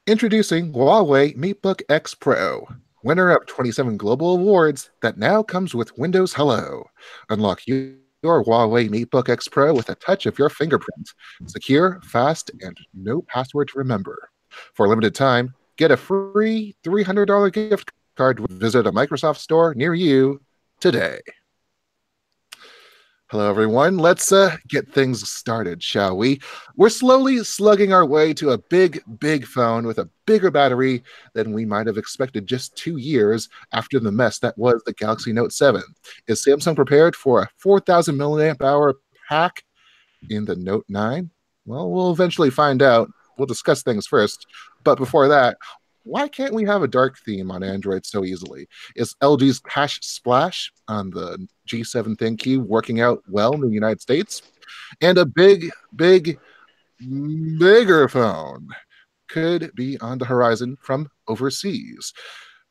Introducing Huawei MateBook X Pro, winner of 27 global awards that now comes with Windows Hello. Unlock your Huawei MateBook X Pro with a touch of your fingerprint. Secure, fast, and no password to remember. For a limited time, get a free $300 gift card. Visit a Microsoft store near you today. Hello, everyone. Let's get things started, shall we? We're slowly slugging our way to a big phone with a bigger battery than we might have expected just 2 years after the mess that was the Galaxy Note 7. Is Samsung prepared for a 4,000 milliamp hour pack in the Note 9? Well, we'll eventually find out. We'll discuss things first. But before that, why can't we have a dark theme on Android so easily? Is LG's Cash Splash on the G7 ThinQ working out well in the United States? And a bigger phone could be on the horizon from overseas.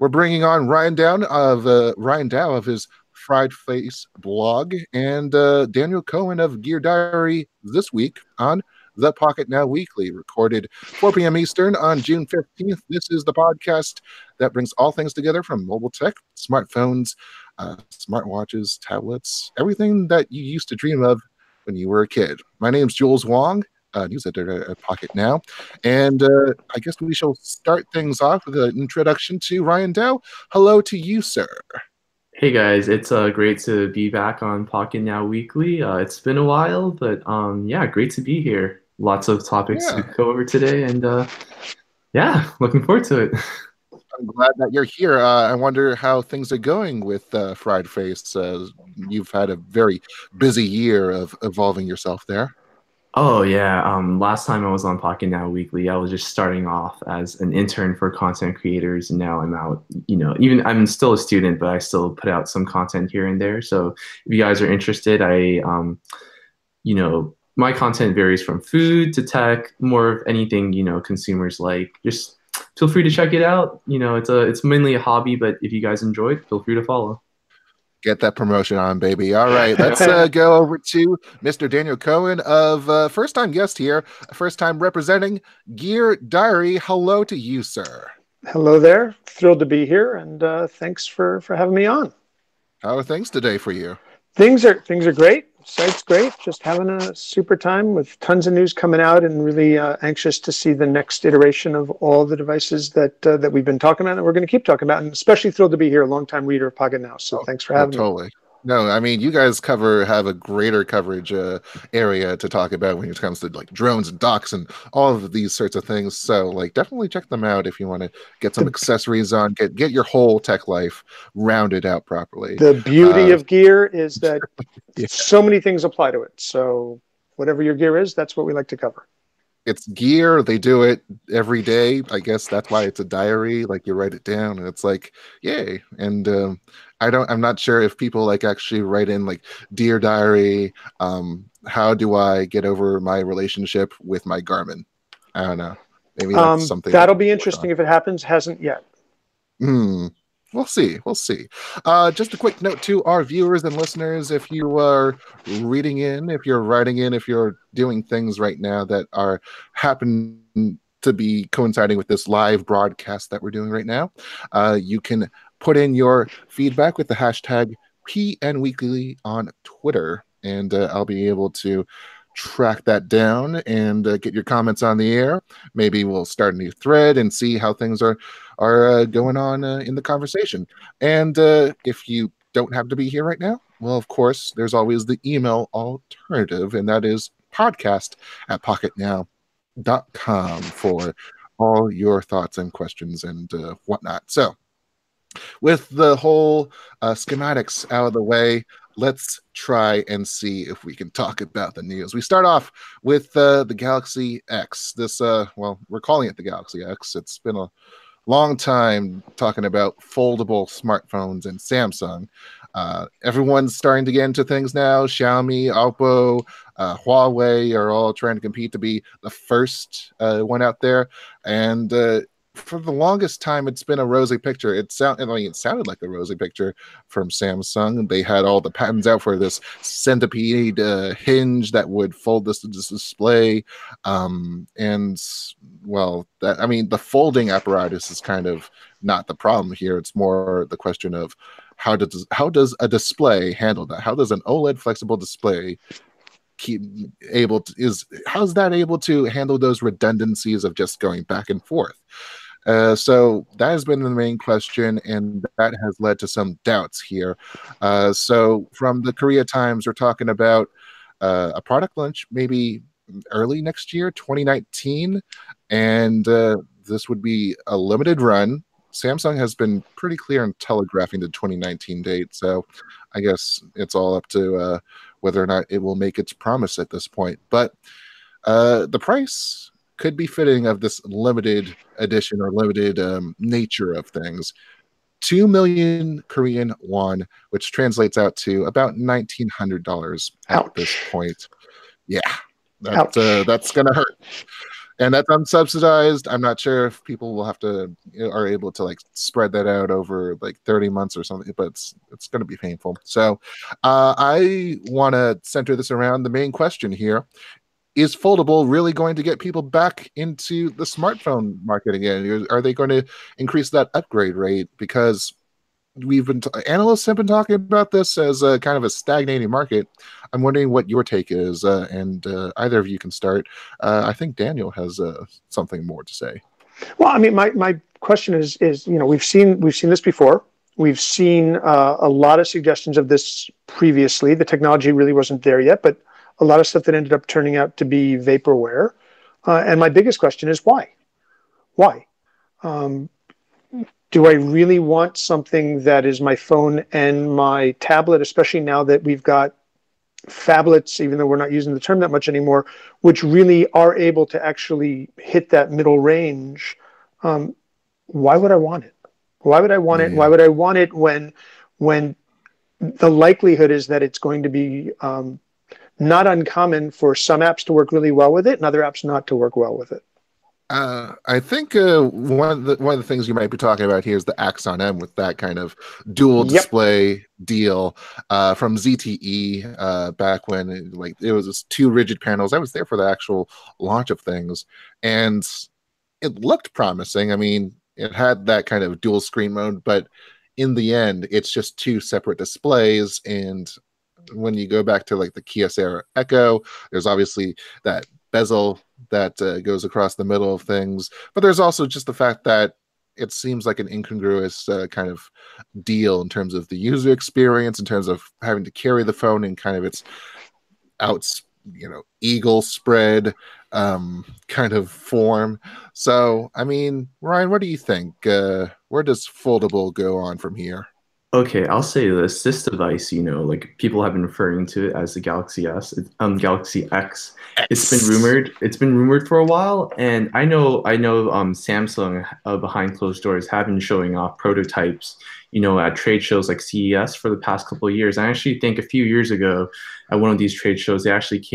We're bringing on Ryan Dao of his Fried Face blog and Daniel Cohen of Gear Diary this week on the Pocketnow Weekly, recorded 4 p.m. Eastern on June 15th. This is the podcast that brings all things together from mobile tech, smartphones, smartwatches, tablets, everything that you used to dream of when you were a kid. My name's Jules Wong, news editor at Pocketnow, and I guess we shall start things off with an introduction to Ryan Dao. Hello to you, sir. Hey guys, it's great to be back on Pocketnow Weekly. It's been a while, but yeah, great to be here. Lots of topics to Yeah, go over today, and yeah, looking forward to it. I'm glad that you're here. I wonder how things are going with Fried Face. You've had a very busy year of evolving yourself there. Oh yeah, last time I was on Pocketnow Weekly, I was just starting off as an intern for content creators, and now I'm out. Even I'm still a student, but I still put out some content here and there. So if you guys are interested, my content varies from food to tech, more of anything, consumers like. Just feel free to check it out. It's mainly a hobby, but if you guys enjoy it, feel free to follow. Get that promotion on, baby. All right, let's go over to Mr. Daniel Cohen of first-time guest here, first-time representing Gear Diary. Hello to you, sir. Hello there. Thrilled to be here, and thanks for having me on. How are things today for you? Things are great. Site's great. Just having a super time with tons of news coming out, and really anxious to see the next iteration of all the devices that we've been talking about, and we're going to keep talking about. And especially thrilled to be here, a longtime reader of Pocketnow. So thanks for having me. Totally. No, I mean, you guys have a greater coverage area to talk about when it comes to like drones and docks and all of these sorts of things. So like definitely check them out if you want to get some accessories on, get your whole tech life rounded out properly. The beauty of gear is that Yeah. so many things apply to it. So whatever your gear is, that's what we like to cover. It's gear. They do it every day. I guess that's why it's a diary. Like you write it down, and it's like, yay. And I'm not sure if people like actually write in like, dear diary. How do I get over my relationship with my Garmin? I don't know. Maybe that's something that'll be interesting if it happens. Hasn't yet. We'll see. We'll see. Just a quick note to our viewers and listeners: if you are reading in, if you're writing in, if you're doing things right now that are happen to be coinciding with this live broadcast that we're doing right now, you can put in your feedback with the hashtag PNWeekly on Twitter, and I'll be able to track that down and get your comments on the air. Maybe we'll start a new thread and see how things are going on in the conversation. And if you don't have to be here right now, well, of course, there's always the email alternative, and that is podcast@pocketnow.com for all your thoughts and questions and whatnot. So with the whole schematics out of the way, let's try and see if we can talk about the news. We start off with the Galaxy X. This, well, we're calling it the Galaxy X. It's been a long time talking about foldable smartphones and Samsung. Everyone's starting to get into things now. Xiaomi, Oppo, Huawei are all trying to compete to be the first one out there. And for the longest time, it's been a rosy picture. It sounded like a rosy picture from Samsung. They had all the patents out for this centipede hinge that would fold this display, and well, the folding apparatus is kind of not the problem here. It's more the question of how does a display handle that? How does an OLED flexible display how's that able to handle those redundancies of just going back and forth? So that has been the main question, and that has led to some doubts here. So from the Korea Times, we're talking about a product launch maybe early next year, 2019, and this would be a limited run. Samsung has been pretty clear in telegraphing the 2019 date, so I guess it's all up to whether or not it will make its promise at this point. But the price could be fitting of this limited edition or limited nature of things. 2 million Korean won, which translates out to about $1,900 at this point. Yeah, that's going to hurt. And that's unsubsidized. I'm not sure if people will are able to like spread that out over like 30 months or something, but it's going to be painful. So I want to center this around the main question here. Is Foldable really going to get people back into the smartphone market again? Are they going to increase that upgrade rate? Because analysts have been talking about this as a kind of a stagnating market. I'm wondering what your take is, and either of you can start. I think Daniel has something more to say. Well, I mean, my question is we've seen this before. We've seen a lot of suggestions of this previously. The technology really wasn't there yet, but a lot of stuff that ended up turning out to be vaporware. And my biggest question is why? Why? Do I really want something that is my phone and my tablet, especially now that we've got phablets, even though we're not using the term that much anymore, which really are able to actually hit that middle range? Why would I want it? Why would I want it? Why would I want it when the likelihood is that it's going to be not uncommon for some apps to work really well with it and other apps not to work well with it? I think one of the things you might be talking about here is the Axon M with that kind of dual display deal from ZTE back when it was just two rigid panels. I was there for the actual launch of things, and it looked promising. I mean, it had that kind of dual screen mode, but in the end, it's just two separate displays. And when you go back to like the Kyocera Echo, there's obviously that bezel that goes across the middle of things, but there's also just the fact that it seems like an incongruous kind of deal in terms of the user experience, in terms of having to carry the phone in kind of its eagle spread kind of form. So, I mean, Ryan, what do you think? Where does Foldable go on from here? Okay, I'll say this device, like people have been referring to it as the Galaxy Galaxy X. It's been rumored for a while, and I know Samsung behind closed doors have been showing off prototypes, at trade shows like CES for the past couple of years. I actually think a few years ago at one of these trade shows, they actually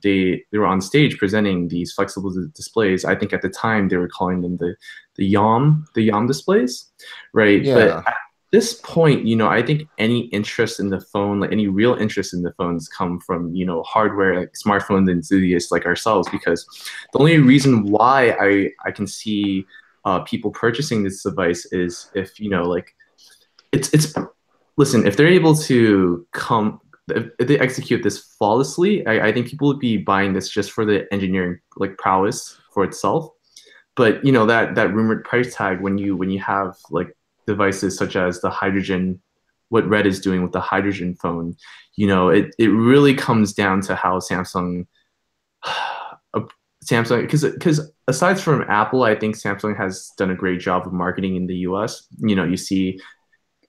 they were on stage presenting these flexible displays. I think at the time they were calling them the YOM displays, right? Yeah. But this point, I think any interest in the phone, like any real interest in the phones, come from hardware, like smartphone enthusiasts like ourselves. Because the only reason why I can see people purchasing this device is if listen, if they're able to if they execute this flawlessly, I think people would be buying this just for the engineering prowess for itself. But that rumored price tag when you have devices such as the hydrogen, what Red is doing with the hydrogen phone, it really comes down to how Samsung, because aside from Apple, I think Samsung has done a great job of marketing in the US. You see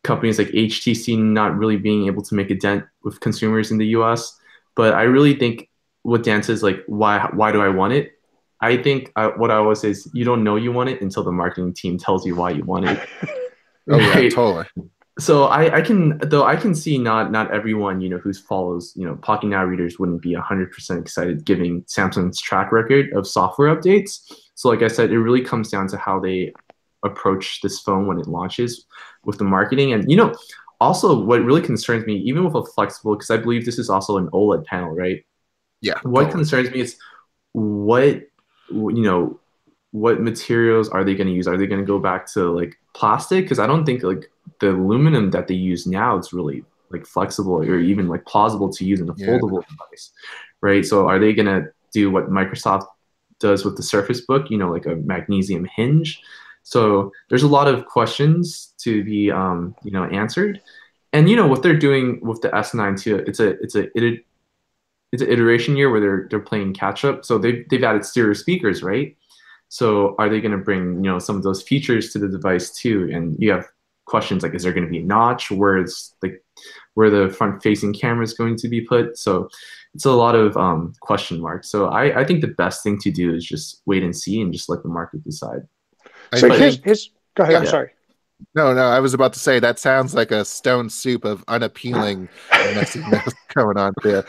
companies like HTC not really being able to make a dent with consumers in the US. But I really think what Dan says, why do I want it? I think what I always say is you don't know you want it until the marketing team tells you why you want it. Oh yeah, totally. So I can see not everyone who follows Pocketnow readers wouldn't be 100% excited given Samsung's track record of software updates. So like I said, it really comes down to how they approach this phone when it launches with the marketing. And, you know, also what really concerns me, even with a flexible, because I believe this is also an OLED panel, right? Yeah. What totally. concerns me is what, you know, what materials are they going to use? Are they going to go back to like plastic? Because I don't think like the aluminum that they use now is really like flexible or even like plausible to use in a Yeah. foldable device, right? So are they going to do what Microsoft does with the Surface Book, you know, like a magnesium hinge? So there's a lot of questions to be, you know, answered. And you know what they're doing with the S9 too. It's an iteration year where they're playing catch up. So they've added stereo speakers, right? So are they going to bring, you know, some of those features to the device too? And you have questions like, is there going to be a notch? Where the front facing camera is going to be put? So it's a lot of question marks. So I think the best thing to do is just wait and see and just let the market decide. So I think, here's go ahead. yeah. I'm sorry. No, I was about to say that sounds like a stone soup of unappealing messiness going on there.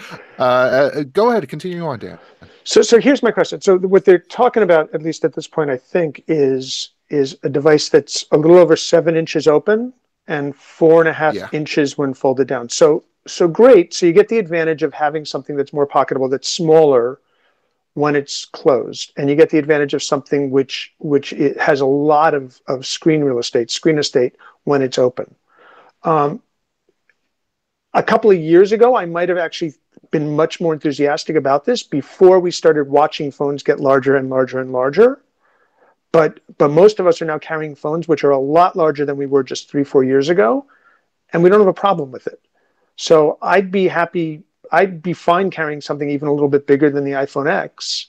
Go ahead, continue on, Dan. So here's my question. So what they're talking about, at least at this point, I think, is a device that's a little over 7 inches open and 4.5 inches when folded down. So great. So you get the advantage of having something that's more pocketable, that's smaller when it's closed, and you get the advantage of something which it has a lot of screen estate when it's open. A couple of years ago, I might have actually been much more enthusiastic about this before we started watching phones get larger and larger and larger. But most of us are now carrying phones which are a lot larger than we were just 3-4 years ago, and we don't have a problem with it. So I'd be fine carrying something even a little bit bigger than the iPhone X,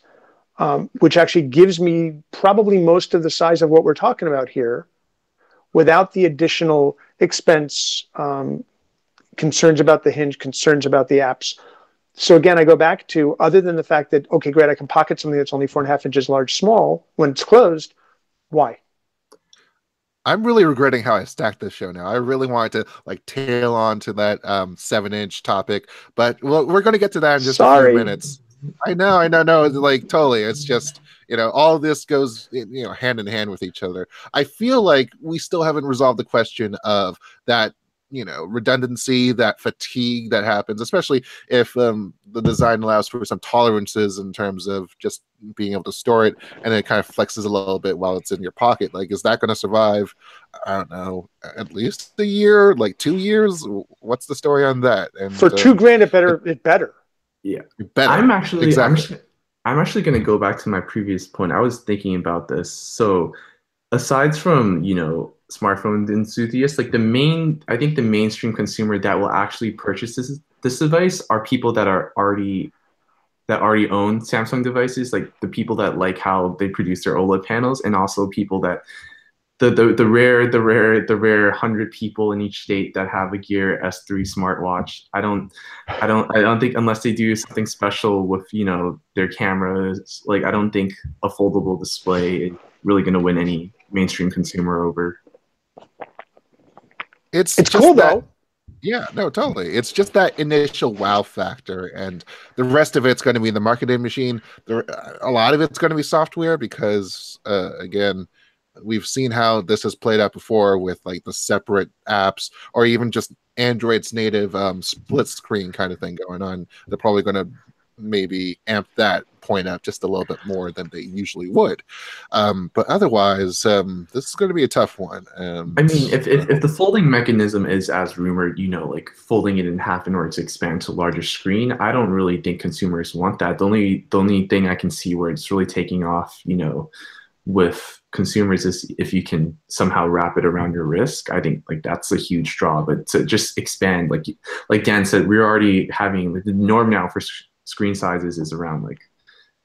which actually gives me probably most of the size of what we're talking about here without the additional expense, concerns about the hinge, concerns about the apps. So again, I go back to, other than the fact that, okay, great, I can pocket something that's only 4.5 inches large, small, when it's closed, why? I'm really regretting how I stacked this show now. I really wanted to like tail on to that 7-inch topic, but we're going to get to that in just a few minutes. I know, no, like totally. It's just, you know, all this goes, you know, hand in hand with each other. I feel like we still haven't resolved the question of that, you know, redundancy, that fatigue that happens, especially if the design allows for some tolerances in terms of just being able to store it, and it kind of flexes a little bit while it's in your pocket. Like, is that going to survive? I don't know, at least a year, like 2 years? What's the story on that? And for $2,000, it better. Yeah, better. I'm actually exactly. I'm actually going to go back to my previous point. I was thinking about this. So aside from, you know, smartphone enthusiasts, like I think the mainstream consumer that will actually purchase this device are people that already own Samsung devices, like the people that like how they produce their OLED panels, and also people that the rare 100 people in each state that have a Gear S3 smartwatch. I don't think, unless they do something special with, you know, their cameras, like I don't think a foldable display is really going to win any mainstream consumer over. It's cool though. Yeah, no, totally. It's just that initial wow factor, and the rest of it's going to be the marketing machine. A lot of it's going to be software because, again, we've seen how this has played out before with like the separate apps or even just Android's native split screen kind of thing going on. They're probably going to maybe amp that point up just a little bit more than they usually would. But otherwise, this is going to be a tough one. I mean, if the folding mechanism is as rumored, you know, like folding it in half in order to expand to a larger screen, I don't really think consumers want that. The only thing I can see where it's really taking off, you know, with consumers is if you can somehow wrap it around your wrist. I think like that's a huge draw. But to just expand, like Dan said, we're already having the norm now for screen sizes is around like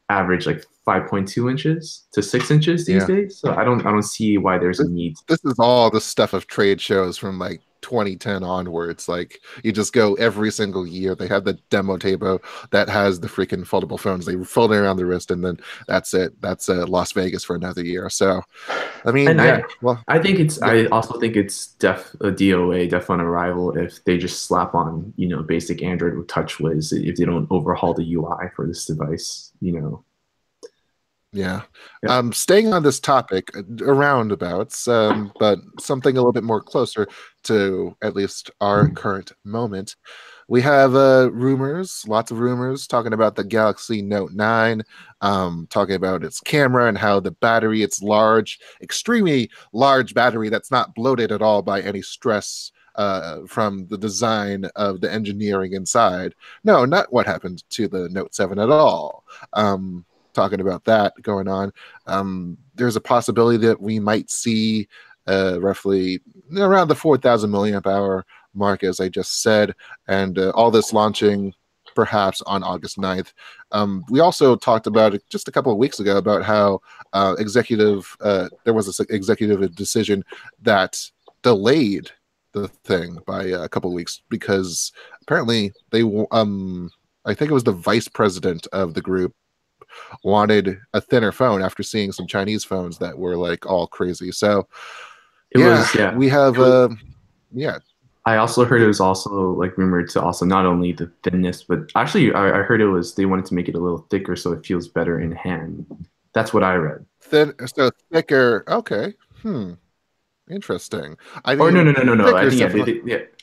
average like 5.2 inches to 6 inches these days. So I don't see why there's a need. This is all the stuff of trade shows from like 2010 onwards. Like you just go every single year. They have the demo table that has the freaking foldable phones. They fold it around the wrist, and then that's it. That's Las Vegas for another year. So, I mean, I think it's. I also think it's a DOA, def on arrival, if they just slap on, you know, basic Android with TouchWiz, if they don't overhaul the UI for this device, you know. Yeah. Yep. Staying on this topic, roundabouts, but something a little bit more closer to at least our current moment. We have rumors, lots of rumors, talking about the Galaxy Note 9, talking about its camera and how the battery, it's large, extremely large battery that's not bloated at all by any stress from the design of the engineering inside. No, not what happened to the Note 7 at all. Talking about that going on. There's a possibility that we might see roughly around the 4,000 milliamp hour mark, as I just said, and all this launching perhaps on August 9th. We also talked about it just a couple of weeks ago about how there was an executive decision that delayed the thing by a couple of weeks because apparently I think it was the vice president of the group wanted a thinner phone after seeing some Chinese phones that were like all crazy. So we have yeah. I also heard it was also like rumored to also not only the thinness, but actually I heard it was they wanted to make it a little thicker so it feels better in hand. That's what I read. So thicker. Okay. Interesting. I Or mean, no. I think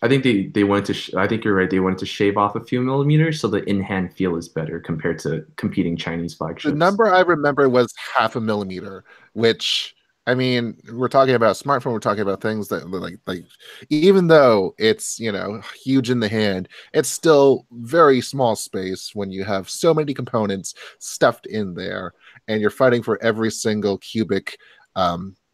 I think they wanted to. I think you're right. They wanted to shave off a few millimeters so the in-hand feel is better compared to competing Chinese the flagships. number I remember was 0.5 millimeter, which I mean, we're talking about smartphone. We're talking about things that like even though it's huge in the hand, it's still very small space when you have so many components stuffed in there, and you're fighting for every single cubic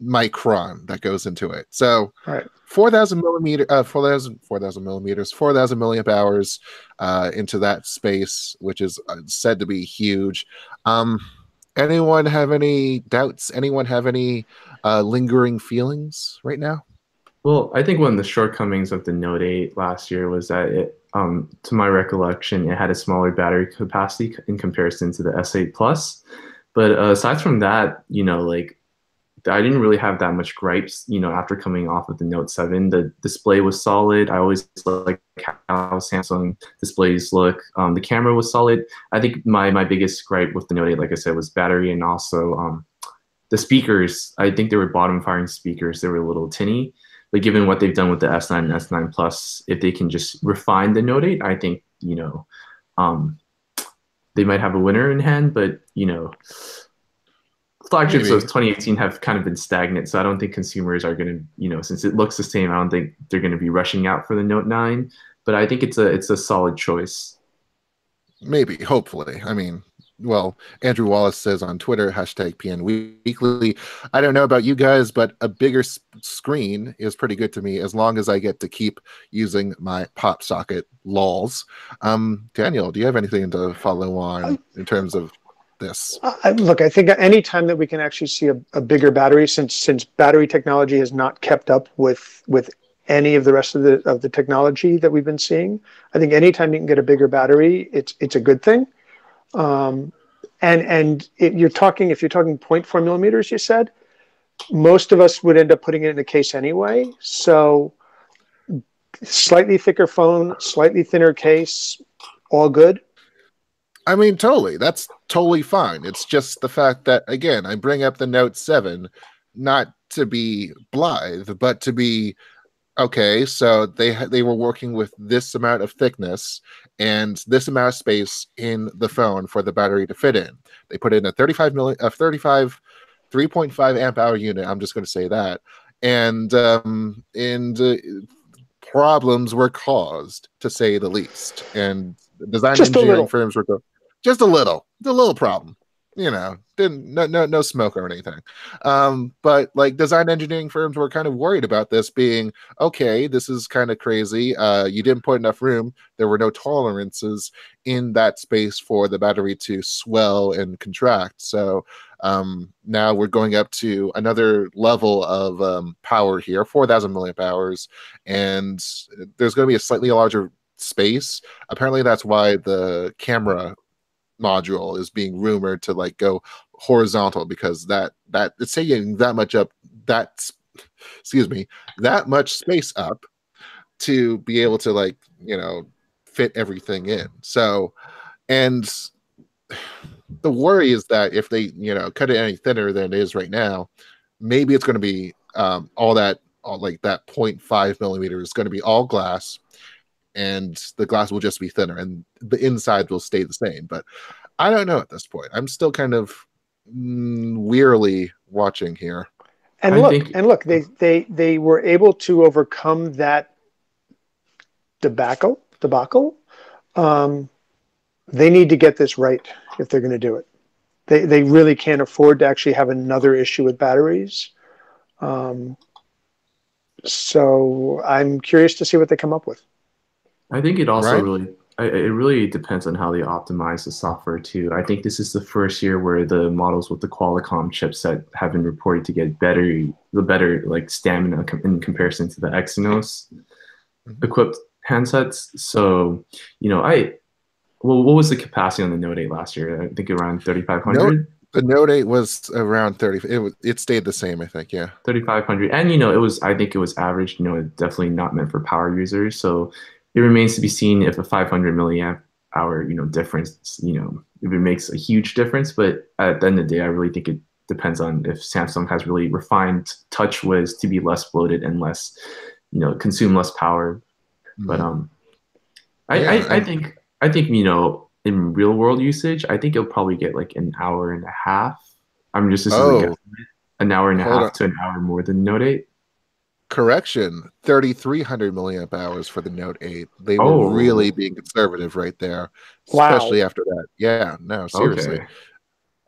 micron that goes into it. So, Right. 4,000 millimeter, 4,000 millimeters, 4,000 milliamp hours into that space, which is said to be huge. Anyone have any doubts? Anyone have any lingering feelings right now? Well, I think one of the shortcomings of the Note 8 last year was that to my recollection, it had a smaller battery capacity in comparison to the S8 Plus. But aside from that, like I didn't really have that much gripes, after coming off of the Note 7. The display was solid. I always like how Samsung displays look. The camera was solid. I think my biggest gripe with the Note 8, like I said, was battery and also the speakers. I think they were bottom firing speakers. They were a little tinny. But given what they've done with the S9 and S9 Plus, if they can just refine the Note 8, I think, they might have a winner in hand. But, flagships of 2018 have kind of been stagnant, so I don't think consumers are going to, since it looks the same, I don't think they're going to be rushing out for the Note 9. But I think it's a solid choice. Maybe, hopefully. I mean, well, Andrew Wallace says on Twitter, #PN Weekly. I don't know about you guys, but a bigger screen is pretty good to me as long as I get to keep using my pop socket lols. Daniel, do you have anything to follow on in terms of this? Look, I think any time that we can actually see a bigger battery, since battery technology has not kept up with any of the rest of the technology that we've been seeing, I think anytime you can get a bigger battery, it's a good thing. If you're talking 0.4 millimeters, you said, most of us would end up putting it in a case anyway. So slightly thicker phone, slightly thinner case, all good. I mean, totally. That's totally fine. It's just the fact that, again, I bring up the Note 7 not to be blithe, but to be, okay, so they were working with this amount of thickness and this amount of space in the phone for the battery to fit in. They put in a 3.5 amp hour unit. I'm just going to say that. And problems were caused, to say the least. And design engineering firms were just a little problem. No smoke or anything. But like design engineering firms were kind of worried about this being, okay, this is kind of crazy. You didn't put enough room. There were no tolerances in that space for the battery to swell and contract. So now we're going up to another level of power here, 4,000 milliamp hours, and there's going to be a slightly larger space. Apparently that's why the camera module is being rumored to like go horizontal, because that it's taking that much much space up to be able to like fit everything in. So, and the worry is that if they, cut it any thinner than it is right now, maybe it's going to be all like that 0.5 millimeter is going to be all glass, and the glass will just be thinner, and the inside will stay the same. But I don't know at this point. I'm still kind of wearily watching here. And look, they were able to overcome that debacle. They need to get this right if they're going to do it. They really can't afford to actually have another issue with batteries. So I'm curious to see what they come up with. I think it also Right? it really depends on how they optimize the software too. I think this is the first year where the models with the Qualcomm chipset have been reported to get the better like stamina in comparison to the Exynos equipped handsets. So, what was the capacity on the Note 8 last year? I think around 3,500. The Note 8 was around 30. It stayed the same, I think. Yeah, 3,500, and I think it was average. Definitely not meant for power users. So it remains to be seen if a 500 milliamp hour, difference, if it makes a huge difference. But at the end of the day, I really think it depends on if Samsung has really refined TouchWiz to be less bloated and less, consume less power. But I think in real world usage, I think it'll probably get like an hour and a half. I'm just this is a guess, an hour and a half to an hour more than Note 8. Correction, 3,300 milliamp hours for the Note 8. They were really being conservative right there, especially after that. Yeah, no, seriously. Okay.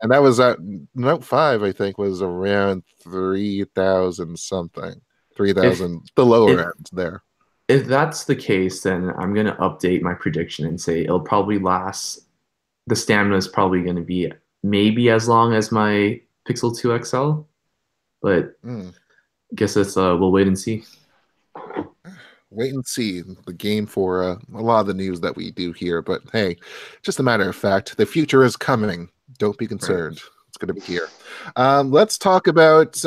And that was at Note 5, I think, was around 3,000 something. 3,000, the lower end there. If that's the case, then I'm going to update my prediction and say it'll probably last. The stamina is probably going to be maybe as long as my Pixel 2 XL, but I guess it's we'll wait and see. Wait and see the game for a lot of the news that we do here. But hey, just a matter of fact, the future is coming. Don't be concerned. Right. It's going to be here. Let's talk about,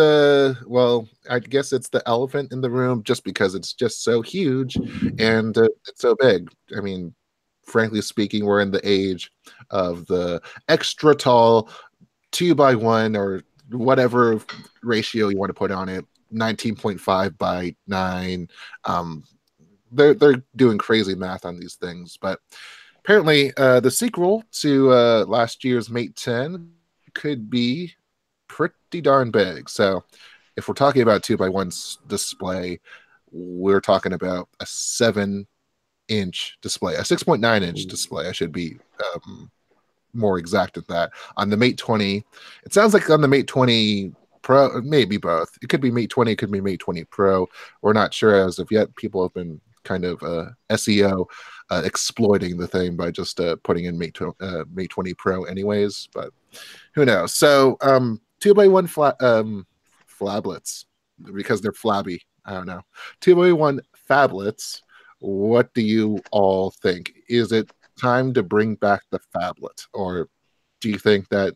well, I guess it's the elephant in the room just because it's just so huge and it's so big. I mean, frankly speaking, we're in the age of the extra tall 2x1 or whatever ratio you want to put on it, 19.5 by 9. They're doing crazy math on these things, but apparently the sequel to last year's Mate 10 could be pretty darn big. So if we're talking about 2x1 display, we're talking about a 7-inch display, a 6.9-inch display. I should be more exact than that. On the Mate 20, it sounds like on the Mate 20 Pro, maybe both. It could be Mate 20, it could be Mate 20 Pro. We're not sure as of yet. People have been kind of SEO exploiting the thing by just putting in Mate 20 Pro anyways, but who knows. So 2x1 phablets, because they're flabby. I don't know. 2x1 phablets. What do you all think? Is it time to bring back the phablet, or do you think that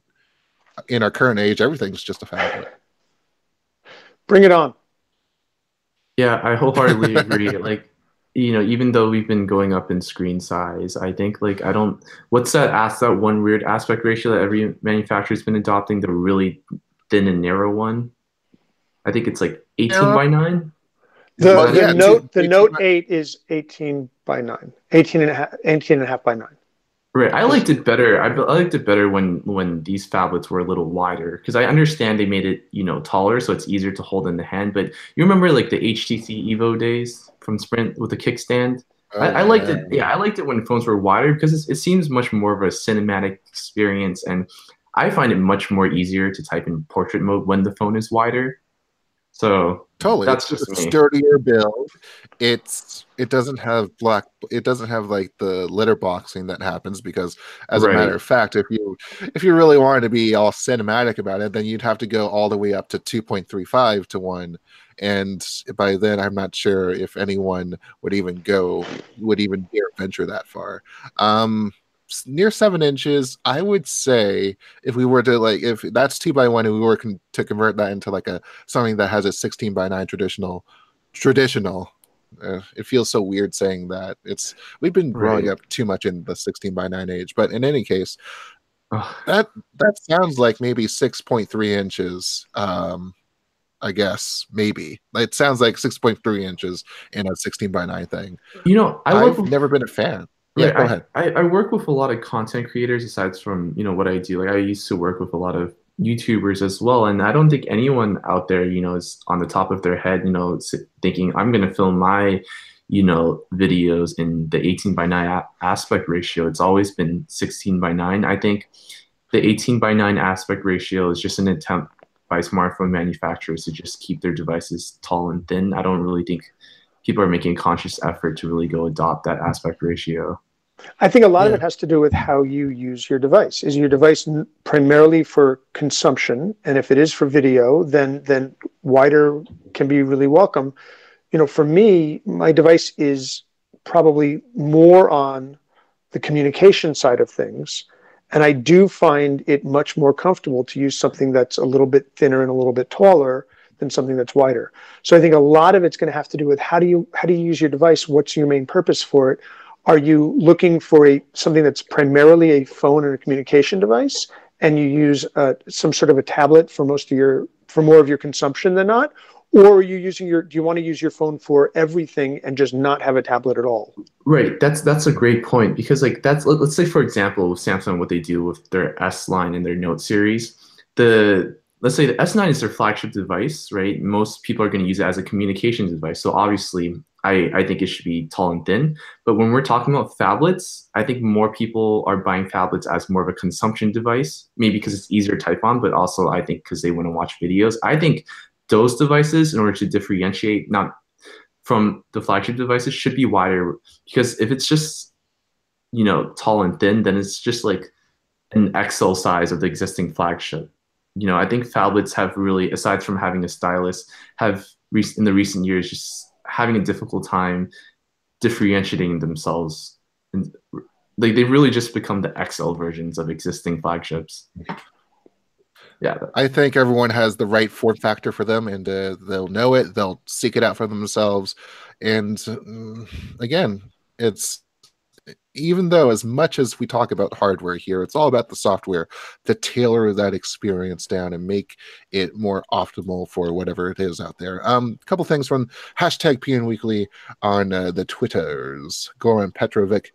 in our current age everything's just a phablet? Bring it on. Yeah, I wholeheartedly agree. Like, even though we've been going up in screen size, I think like what's that one weird aspect ratio that every manufacturer's been adopting, the really thin and narrow one? I think it's like 18 by 9. The Note 8 is 18 by 9. 18 and a half by 9. Right. I liked it better. I liked it better when these phablets were a little wider, because I understand they made it, taller, so it's easier to hold in the hand. But you remember like the HTC Evo days from Sprint with the kickstand? I liked it. Yeah, I liked it when phones were wider because it seems much more of a cinematic experience, and I find it much more easier to type in portrait mode when the phone is wider. So totally, that's it's just a sturdier build. It doesn't have like the litter boxing that happens, because as a matter of fact, if you really wanted to be all cinematic about it, then you'd have to go all the way up to 2.35 to 1, and by then I'm not sure if anyone would even dare venture that far. Near 7 inches, I would say, if we were to if that's 2x1 and we were to convert that into like something that has a 16 by 9 traditional, it feels so weird saying that. We've been growing up too much in the 16 by 9 age, but in any case, Ugh. That sounds like maybe 6.3 inches. I guess maybe it sounds like 6.3 inches in a 16 by 9 thing. I work I've with, never been a fan. Yeah, right. go ahead. I work with a lot of content creators aside from, what I do. Like I used to work with a lot of YouTubers as well. And I don't think anyone out there, is on the top of their head, thinking I'm going to film my, videos in the 18 by 9 aspect ratio. It's always been 16 by 9. I think the 18 by 9 aspect ratio is just an attempt by smartphone manufacturers to just keep their devices tall and thin. I don't really think people are making a conscious effort to really go adopt that aspect ratio. I think a lot of Yeah. it has to do with how you use your device. Is your device primarily for consumption? And if it is for video, then wider can be really welcome. For me, my device is probably more on the communication side of things. And I do find it much more comfortable to use something that's a little bit thinner and a little bit taller than something that's wider. So I think a lot of it's going to have to do with how do you use your device? What's your main purpose for it? Are you looking for something that's primarily a phone and a communication device, and you use some sort of a tablet for more of your consumption than not? Or are you do you want to use your phone for everything and just not have a tablet at all? Right. That's a great point because let's say for example with Samsung what they do with their S line and their Note series. Let's say the S9 is their flagship device, right? Most people are going to use it as a communication device. So obviously I think it should be tall and thin. But when we're talking about phablets, I think more people are buying phablets as more of a consumption device, maybe because it's easier to type on, but also I think because they want to watch videos. I think those devices, in order to differentiate not from the flagship devices, should be wider, because if it's just tall and thin, then it's just like an XL size of the existing flagship. I think phablets have really, aside from having a stylus, have in the recent years just having a difficult time differentiating themselves, and like they've really just become the XL versions of existing flagships. Yeah, I think everyone has the right form factor for them, and they'll know it. They'll seek it out for themselves. And again, it's even though as much as we talk about hardware here, it's all about the software to tailor that experience down and make it more optimal for whatever it is out there. A couple things from hashtag PN Weekly on the Twitters. Goran Petrovic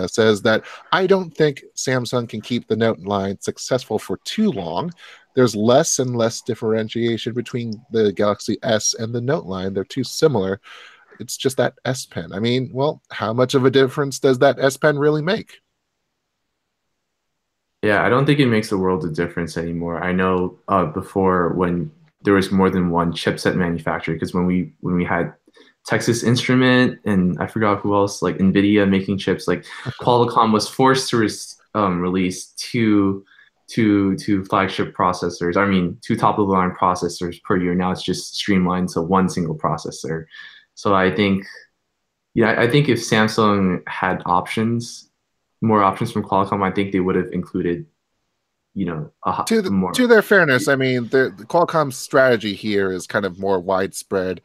says that I don't think Samsung can keep the Note line successful for too long. There's less and less differentiation between the Galaxy S and the Note line. They're too similar. It's just that S Pen. I mean, well, how much of a difference does that S Pen really make? Yeah, I don't think it makes a world of difference anymore. I know before when there was more than one chipset manufacturer, because when we had Texas Instrument and I forgot who else, like NVIDIA making chips, like Qualcomm was forced to release two flagship processors. I mean, two top of the line processors per year. Now it's just streamlined to one single processor. So I think if Samsung had more options from Qualcomm, I think they would have included, more. To their fairness, I mean, the Qualcomm's strategy here is kind of more widespread.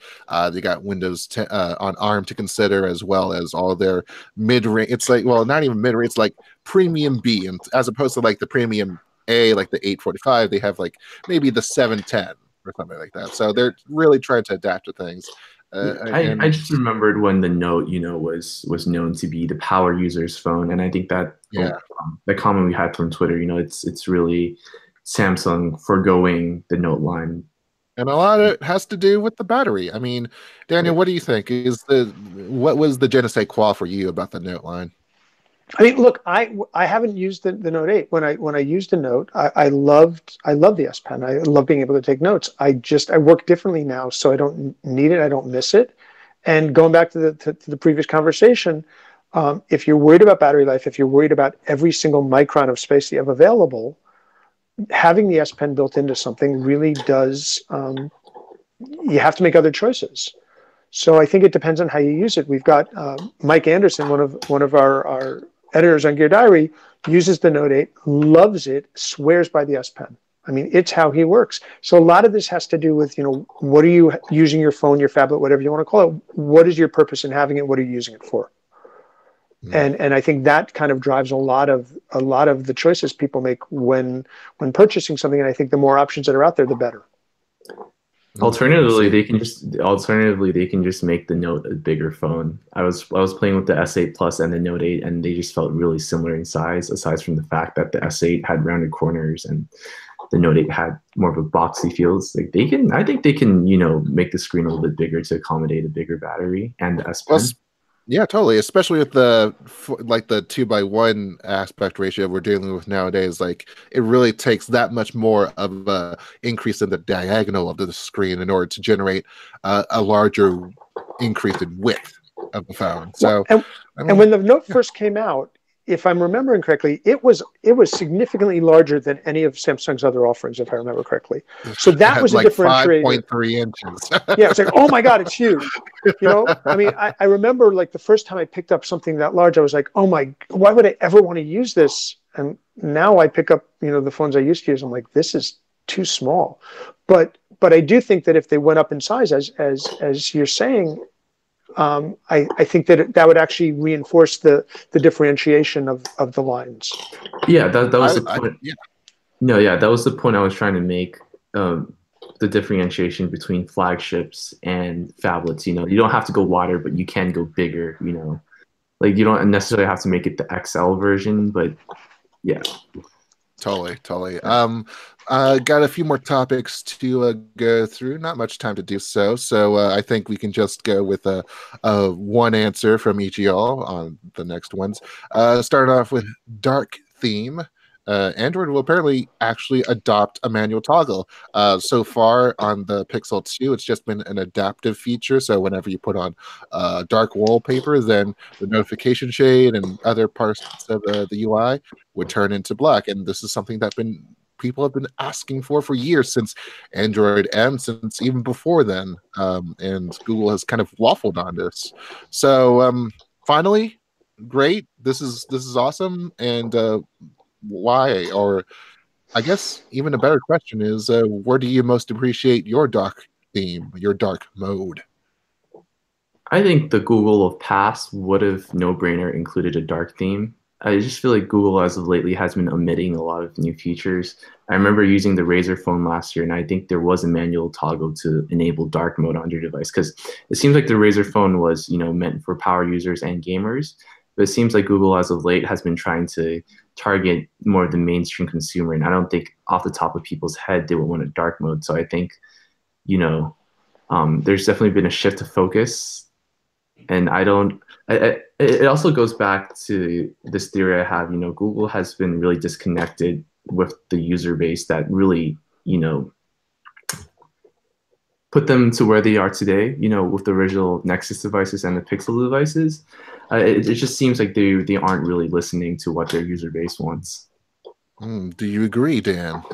They got Windows on ARM to consider, as well as all their mid-range. It's like, well, not even mid-range. It's like premium B, and as opposed to like the premium A, like the 845, they have like maybe the 710 or something like that. So they're really trying to adapt to things. I just remembered when the Note, was known to be the power user's phone, and I think that the comment we had from Twitter, it's really Samsung forgoing the Note line, and a lot of it has to do with the battery. I mean, Daniel, what do you think? What was the je ne sais quoi for you about the Note line? I mean, look, I haven't used the Note 8. When I used the Note, I love the S Pen. I love being able to take notes. I work differently now, so I don't need it. I don't miss it. And going back to the previous conversation, if you're worried about battery life, if you're worried about every single micron of space you have available, having the S Pen built into something really does. You have to make other choices. So I think it depends on how you use it. We've got Mike Anderson, one of our editors on Gear Diary, uses the Note 8, loves it, swears by the S Pen. I mean, it's how he works. So a lot of this has to do with, what are you using your phone, your phablet, whatever you want to call it? What is your purpose in having it? What are you using it for? And I think that kind of drives a lot of the choices people make when purchasing something. And I think the more options that are out there, the better. Alternatively, they can just make the Note a bigger phone. I was playing with the S8 Plus and the Note 8, and they just felt really similar in size, aside from the fact that the S8 had rounded corners and the Note 8 had more of a boxy feels. Like I think they can, make the screen a little bit bigger to accommodate a bigger battery and the S Pen. Well, yeah, totally. Especially with the 2:1 aspect ratio we're dealing with nowadays, like it really takes that much more of a increase in the diagonal of the screen in order to generate a larger increase in width of the phone. So, and when the Note first came out, if I'm remembering correctly, it was significantly larger than any of Samsung's other offerings, if I remember correctly. So that was like a differentiator. 5.3 inches. Yeah, it's like, oh my God, it's huge. I mean, I remember like the first time I picked up something that large, I was like, oh my, why would I ever want to use this? And now I pick up, the phones I used to use, I'm like, this is too small. But I do think that if they went up in size, as you're saying, I think that would actually reinforce the differentiation of the lines. Yeah, that was the point. No, yeah, that was the point I was trying to make. The differentiation between flagships and phablets. You don't have to go wider, but you can go bigger. Like you don't necessarily have to make it the XL version, but yeah. Totally. Got a few more topics to go through. Not much time to do so. So I think we can just go with a one answer from each of y'all on the next ones. Starting off with dark theme. Android will apparently actually adopt a manual toggle. So far on the Pixel 2, it's just been an adaptive feature. So whenever you put on dark wallpaper, then the notification shade and other parts of the UI would turn into black. And this is something that people have been asking for years, since Android M, since even before then. And Google has kind of waffled on this. So finally, great. This is awesome. And why? Or I guess even a better question is, where do you most appreciate your dark theme, your dark mode? I think the Google of past would have no-brainer included a dark theme. I just feel like Google as of lately has been omitting a lot of new features. I remember using the Razer phone last year, and I think there was a manual toggle to enable dark mode on your device, because it seems like the Razer phone was, meant for power users and gamers. But it seems like Google as of late has been trying to target more of the mainstream consumer, and I don't think off the top of people's head they would want a dark mode. So I think, there's definitely been a shift to focus, and it also goes back to this theory I have. Google has been really disconnected with the user base that really, put them to where they are today, with the original Nexus devices and the Pixel devices. It just seems like they aren't really listening to what their user base wants. Do you agree, Dan?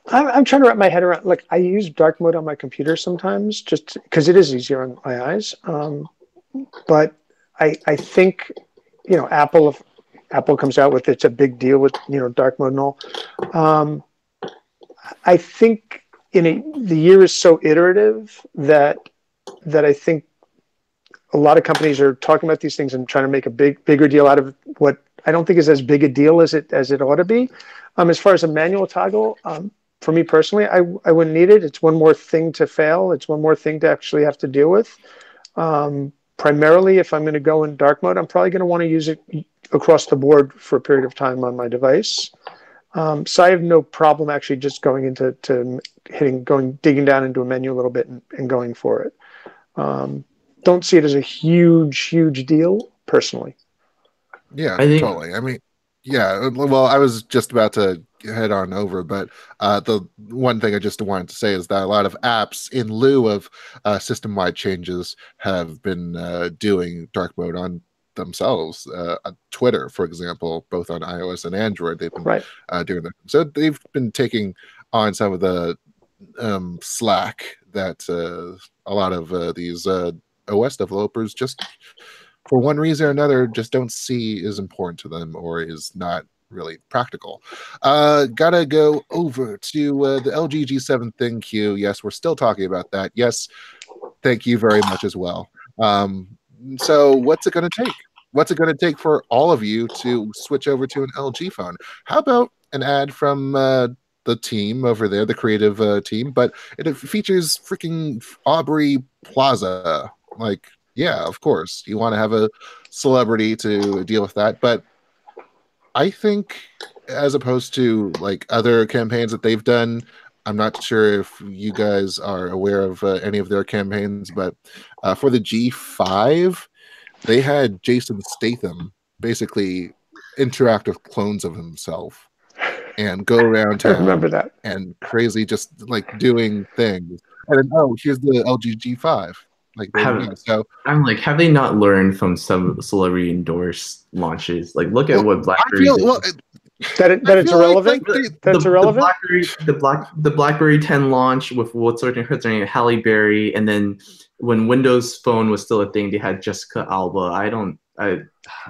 I'm trying to wrap my head around. Like, I use dark mode on my computer sometimes, just because it is easier on my eyes. But I think, Apple comes out with it's a big deal with dark mode and all. I think the year is so iterative that I think a lot of companies are talking about these things and trying to make a bigger deal out of what I don't think is as big a deal as it ought to be. As far as a manual toggle, for me personally, I wouldn't need it. It's one more thing to fail. It's one more thing to actually have to deal with. Primarily, if I'm going to go in dark mode, I'm probably going to want to use it across the board for a period of time on my device. So I have no problem actually just going into digging down into a menu a little bit and going for it. Don't see it as a huge deal personally. Yeah, totally. I mean, yeah, well, I was just about to head on over, but the one thing I just wanted to say is that a lot of apps, in lieu of system-wide changes, have been doing dark mode on themselves. Twitter, for example, both on iOS and Android, they've been doing that. So they've been taking on some of the slack that a lot of these OS developers, just for one reason or another, just don't see is important to them or is not really practical. Gotta go over to the LG G7 ThinQ. Yes, we're still talking about that. Yes, thank you very much as well. So what's it going to take? What's it going to take for all of you to switch over to an LG phone? How about an ad from the team over there, the creative team, but it features freaking Aubrey Plaza. Like, yeah, of course, you want to have a celebrity to deal with that, but I think as opposed to like other campaigns that they've done, I'm not sure if you guys are aware of any of their campaigns, but for the G5, they had Jason Statham basically interactive clones of himself and go around I remember town that. and crazy just like doing things. And then, oh, here's the LG G5. Like, there you go. So I'm like, have they not learned from some celebrity endorsed launches? Like, look at what I BlackBerry feel did. well. That it's irrelevant. That's irrelevant. The BlackBerry 10 launch with what's her name, Halle Berry, and then when Windows Phone was still a thing, they had Jessica Alba.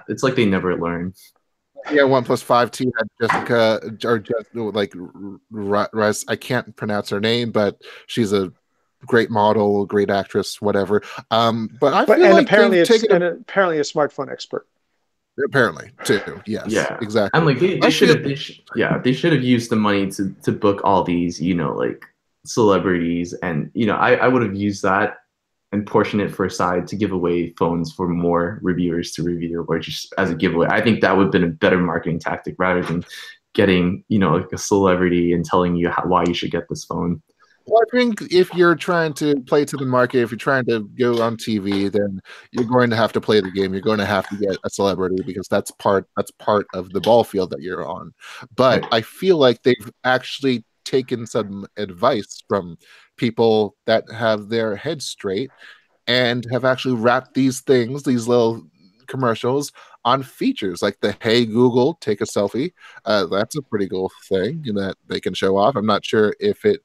It's like they never learned. Yeah, OnePlus 5T had Jessica or just like Res. I can't pronounce her name, but she's a great model, great actress, whatever. But I feel like apparently they've taken apparently a smartphone expert. apparently too. Yes, Yeah, exactly. I'm like they should have used the money to book all these like celebrities, and I would have used that and portion it for a side to give away phones for more reviewers to review, or just as a giveaway. I think that would have been a better marketing tactic rather than getting like a celebrity and telling you why you should get this phone. Well, I think if you're trying to play to the market, if you're trying to go on TV, then you're going to have to play the game. You're going to have to get a celebrity because that's part of the ball field that you're on. But I feel like they've actually taken some advice from people that have their heads straight and have actually wrapped these things, these little commercials, on features like the "Hey Google, take a selfie." That's a pretty cool thing that they can show off. I'm not sure if it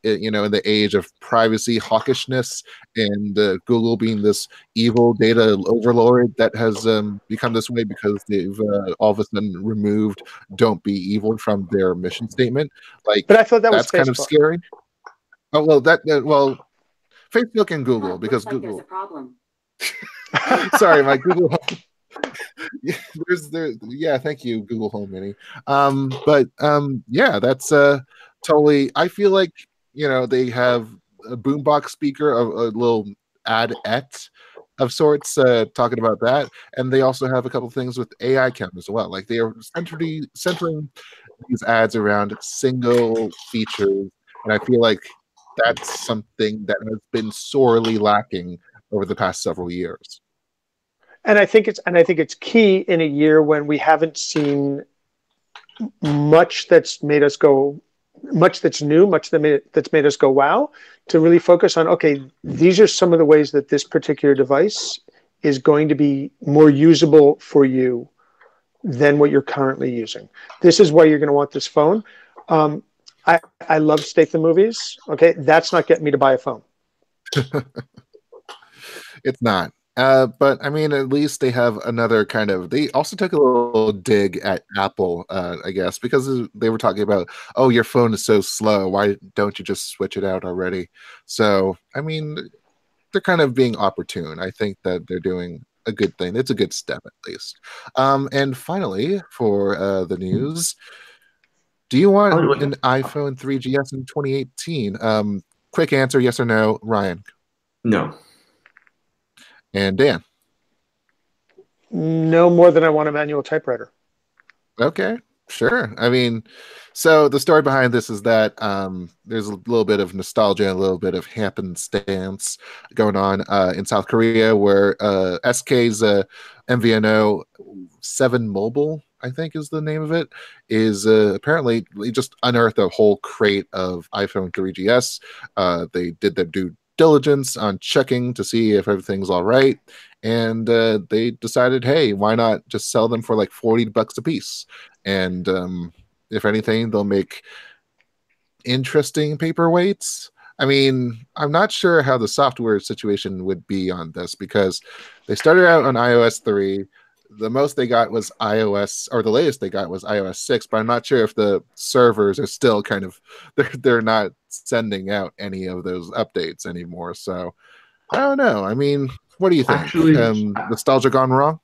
in the age of privacy hawkishness and Google being this evil data overlord that has become this way because they've all of a sudden removed "Don't be evil" from their mission statement. Like, but I thought that was that's kind of scary. Oh well, Facebook and Google, because Google. There's a problem. Sorry, my Google Home. Yeah, thank you, Google Home Mini. Yeah, that's totally. I feel like they have a boombox speaker, a little ad-et of sorts, talking about that, and they also have a couple things with AI cameras as well. Like, they are centering these ads around single features, and I feel like that's something that has been sorely lacking over the past several years. And I think it's key in a year when we haven't seen much that's made us go, much that's new, that's made us go wow, to really focus on, okay, these are some of the ways that this particular device is going to be more usable for you than what you're currently using. This is why you're going to want this phone. I love Statham movies. Okay, that's not getting me to buy a phone. It's not. But I mean, at least they have another kind of. They also took a little dig at Apple, I guess, because they were talking about, oh, your phone is so slow. Why don't you just switch it out already? So, I mean, they're kind of being opportune. I think that they're doing a good thing. It's a good step, at least. And finally, for the news, do you want an iPhone 3GS in 2018? Quick answer, yes or no, Ryan? No. And Dan? No more than I want a manual typewriter. Okay, sure. I mean, so the story behind this is that there's a little bit of nostalgia, a little bit of happenstance going on in South Korea, where SK's MVNO 7 Mobile, I think is the name of it, is apparently just unearthed a whole crate of iPhone 3GS. They did their due diligence on checking to see if everything's all right, and they decided, hey, why not just sell them for like $40 a piece? And if anything, they'll make interesting paperweights. I mean, I'm not sure how the software situation would be on this, because they started out on iOS 3. The most they got was iOS, or the latest they got was iOS 6, but I'm not sure if the servers are still kind of, they're not sending out any of those updates anymore. So I don't know. I mean, What do you think? Actually, Nostalgia gone wrong?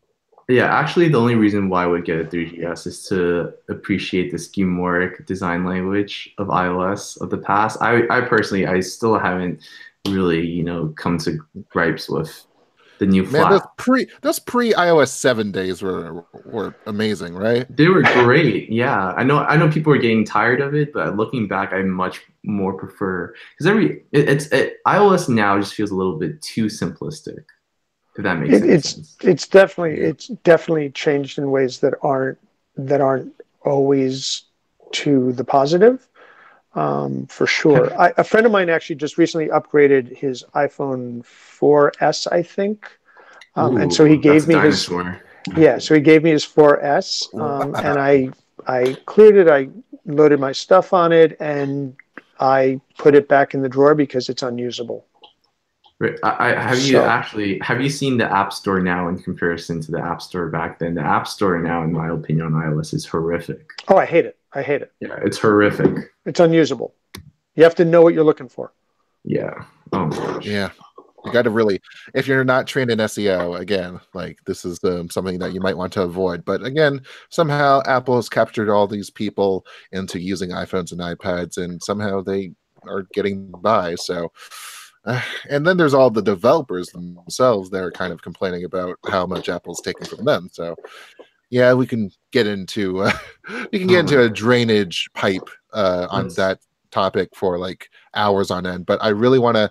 yeah, actually, the only reason why I would get a 3GS is to appreciate the schemoric design language of iOS of the past. I personally, I still haven't really, come to gripes with the new Man, flat. those pre iOS 7 days were amazing, right? They were great. Yeah, I know people are getting tired of it, but looking back, I much more prefer because iOS now just feels a little bit too simplistic. If that makes any sense. It's definitely changed in ways that aren't always to the positive, for sure. A friend of mine actually just recently upgraded his iPhone 4S, I think, and so he Ooh, that's gave a me his dinosaur. so he gave me his 4S, and I cleared it. I loaded my stuff on it, and I put it back in the drawer because it's unusable. Right. Have you seen the App Store now in comparison to the App Store back then? The App Store now, in my opinion, on iOS is horrific. Oh, I hate it. I hate it. Yeah, it's horrific. It's unusable. You have to know what you're looking for. Yeah. Oh my gosh. Yeah. You got to really, if you're not trained in SEO, again, like this is something that you might want to avoid. But again, somehow Apple has captured all these people into using iPhones and iPads, and somehow they are getting by. So, and then there's all the developers themselves that are kind of complaining about how much Apple's taking from them. So, yeah, we can get into a drainage pipe on that topic for like hours on end. But I really want to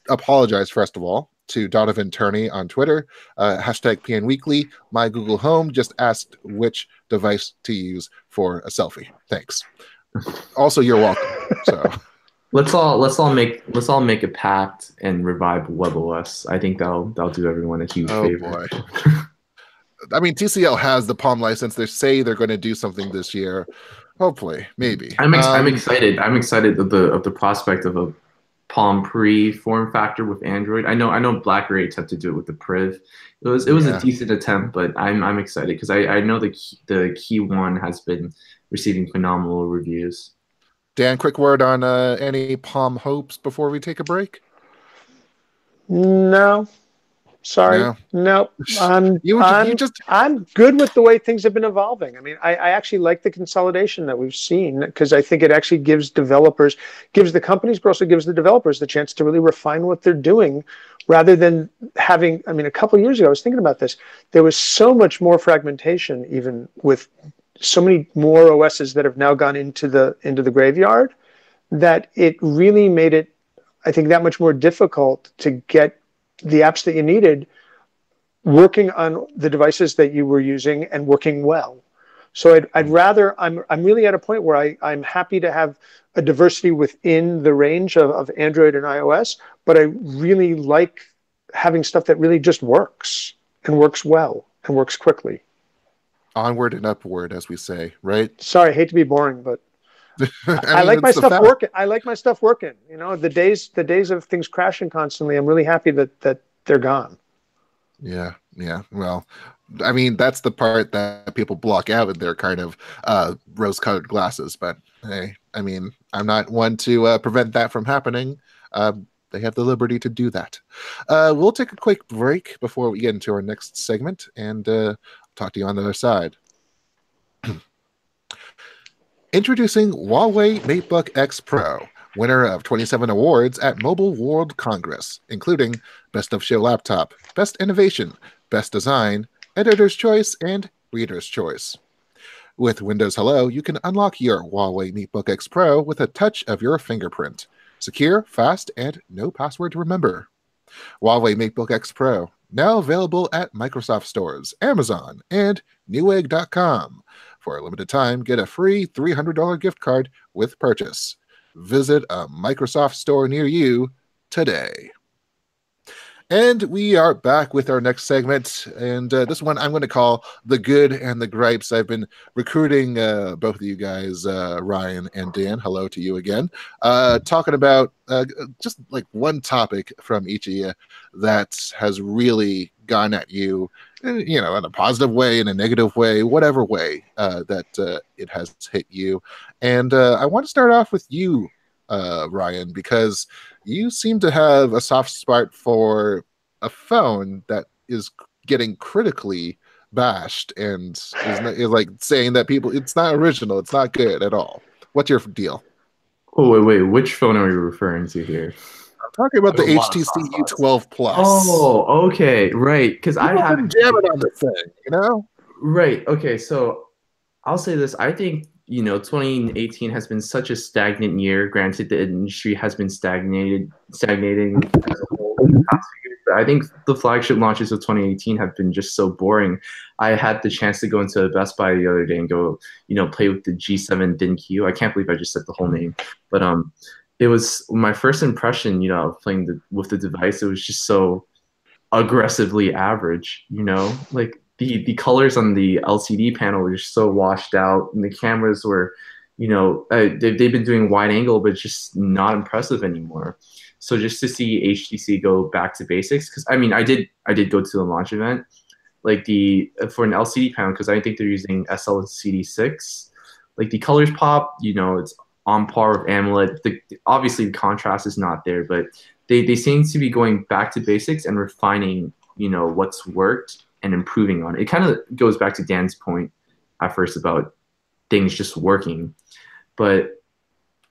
apologize first of all to Donovan Turney on Twitter, hashtag PN Weekly. My Google Home just asked which device to use for a selfie. Thanks. Also, you're welcome. So let's all make a pact and revive WebOS. I think that'll do everyone a huge favor. Boy. I mean, TCL has the Palm license. They say they're going to do something this year. Hopefully, maybe. I'm excited. I'm excited of the prospect of a Palm Pre form factor with Android. I know BlackBerry attempted to do it with the Priv. It was a decent attempt, but I'm excited because I know the Key One has been receiving phenomenal reviews. Dan, quick word on any Palm hopes before we take a break? No. Sorry. No. I'm good with the way things have been evolving. I mean, I actually like the consolidation that we've seen because I think it actually gives the companies, but also gives the developers the chance to really refine what they're doing rather than having, I mean, a couple of years ago, I was thinking about this. There was so much more fragmentation, even with so many more OSs that have now gone into the graveyard, that it really made it, I think, that much more difficult to get the apps that you needed working on the devices that you were using and working well. So I'd rather, I'm really at a point where I'm happy to have a diversity within the range of Android and iOS, but I really like having stuff that really just works and works well and works quickly. Onward and upward, as we say, right? Sorry, I hate to be boring, but I like my stuff working. I like my stuff working. You know, the days of things crashing constantly, I'm really happy that they're gone. Yeah. Well, I mean, that's the part that people block out with their kind of rose-colored glasses. But hey, I mean, I'm not one to prevent that from happening. They have the liberty to do that. We'll take a quick break before we get into our next segment, and talk to you on the other side. Introducing Huawei MateBook X Pro, winner of 27 awards at Mobile World Congress, including Best of Show Laptop, Best Innovation, Best Design, Editor's Choice, and Reader's Choice. With Windows Hello, you can unlock your Huawei MateBook X Pro with a touch of your fingerprint. Secure, fast, and no password to remember. Huawei MateBook X Pro, now available at Microsoft stores, Amazon, and Newegg.com. For a limited time, get a free $300 gift card with purchase. Visit a Microsoft store near you today. And we are back with our next segment, and this one I'm going to call The Good and the Gripes. I've been recruiting both of you guys, Ryan and Dan. Hello to you again. Talking about just like one topic from each of you that has really gone at you, in a positive way, in a negative way, whatever way that it has hit you. And I want to start off with you, Ryan, because you seem to have a soft spot for a phone that is getting critically bashed and is like saying that it's not original, it's not good at all. What's your deal? Oh, wait, which phone are you referring to here? I'm talking about the There's a lot of HTC soft spots. U12 Plus. Oh, okay, right. Because I People have been haven't. jamming on this thing, you know? Right. Okay. So I'll say this. I think, 2018 has been such a stagnant year. Granted, the industry has been stagnating as a whole in the past few years. But I think the flagship launches of 2018 have been just so boring. I had the chance to go into Best Buy the other day and go, play with the G7 ThinQ. I can't believe I just said the whole name, but it was my first impression, of playing with the device. It was just so aggressively average, like the colors on the LCD panel were just so washed out, and the cameras were, they've been doing wide angle, but just not impressive anymore. So just to see HTC go back to basics, because I did go to the launch event, like for an LCD panel, because I think they're using SLCD6, like the colors pop, it's on par with AMOLED. Obviously the contrast is not there, but they seem to be going back to basics and refining, what's worked and improving on it. It kind of goes back to Dan's point at first about things just working, but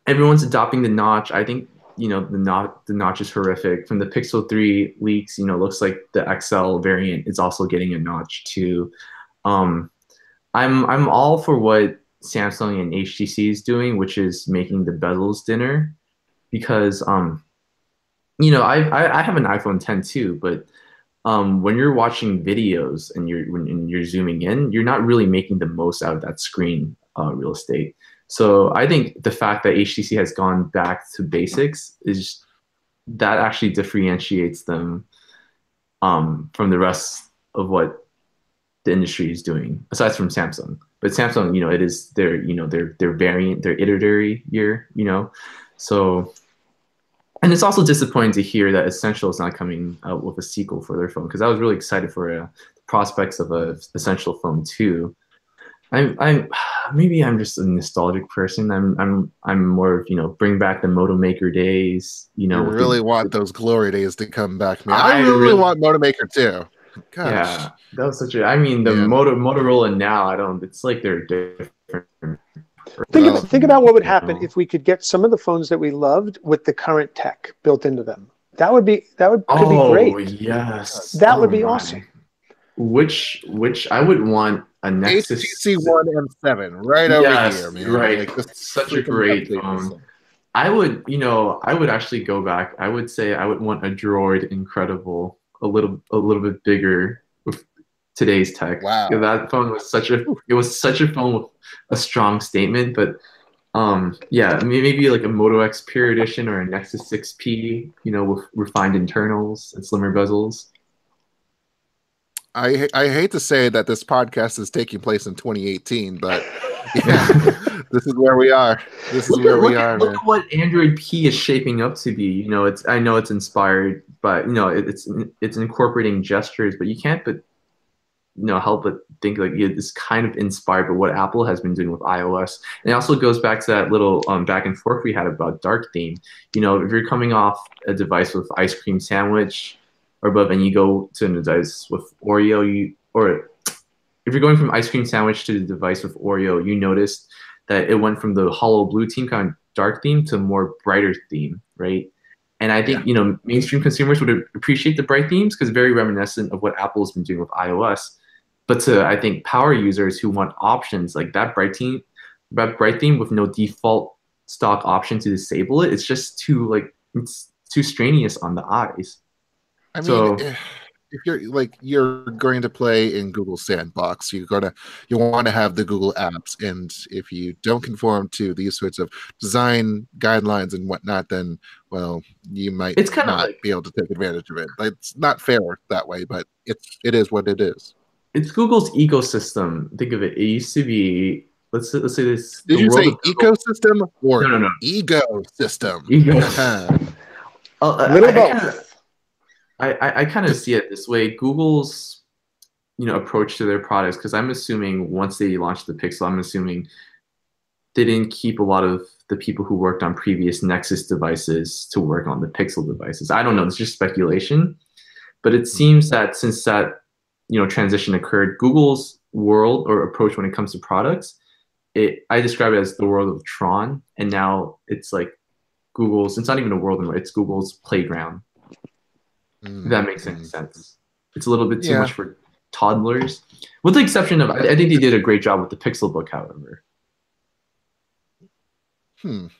everyone's adopting the notch. I think, the notch is horrific. From the Pixel 3 leaks, looks like the XL variant is also getting a notch too. I'm all for what Samsung and HTC is doing, which is making the bezels thinner, because I have an iPhone 10 too, but when you're watching videos and when you're zooming in, you're not really making the most out of that screen real estate. So I think the fact that HTC has gone back to basics is that actually differentiates them from the rest of what the industry is doing, aside from Samsung. But Samsung, it is their variant, their iteratory year, so. And it's also disappointing to hear that Essential is not coming out with a sequel for their phone, because I was really excited for the prospects of a Essential phone 2. I'm maybe I'm just a nostalgic person. I'm more of, bring back the Moto Maker days. You really want those glory days to come back, man. I I really want Moto Maker too. Gosh. Yeah, that was such a. I mean, the Motorola now, I don't. It's like they're different. Think about what would happen if we could get some of the phones that we loved with the current tech built into them. Could be great. Oh yes, that would be awesome. Which I would want a Nexus HTC One M7 right over here, man. Right, like, such a great phone. I would actually go back. I would say I would want a Droid Incredible, a little bit bigger with today's tech. Wow, that phone was such a phone with a strong statement. But maybe like a Moto X Pure Edition or a Nexus 6P, with refined internals and slimmer bezels. I hate to say that this podcast is taking place in 2018, but yeah, this is where we are. Look at what Android P is shaping up to be. I know it's inspired, but it's incorporating gestures, but you can't but help but think like it's kind of inspired by what Apple has been doing with iOS. And it also goes back to that little back and forth we had about dark theme. If you're coming off a device with ice cream sandwich or above, and you go to a device with Oreo, or if you're going from ice cream sandwich to the device with Oreo, you notice that it went from the hollow blue theme, kind of dark theme, to a more brighter theme, right? And I think, mainstream consumers would appreciate the bright themes because very reminiscent of what Apple's been doing with iOS. But to, I think, power users who want options like that bright theme with no default stock option to disable it, it's just it's too strenuous on the eyes. I mean, if you're going to play in Google Sandbox, you want to have the Google apps, and if you don't conform to these sorts of design guidelines and whatnot, then you might not be able to take advantage of it. It's not fair that way, but it is what it is. It's Google's ecosystem. Think of it. It used to be. Let's say this. Did you say ecosystem or no? Ego-system? Little both. I kind of see it this way. Google's, approach to their products, because I'm assuming once they launched the Pixel, I'm assuming they didn't keep a lot of the people who worked on previous Nexus devices to work on the Pixel devices. I don't know. It's just speculation. But it seems that since that transition occurred, Google's world or approach when it comes to products, I describe it as the world of Tron, and now it's like Google's. It's not even a world anymore; it's Google's playground. If that makes any sense. It's a little bit too much for toddlers, with the exception of I think they did a great job with the Pixel Book, however. I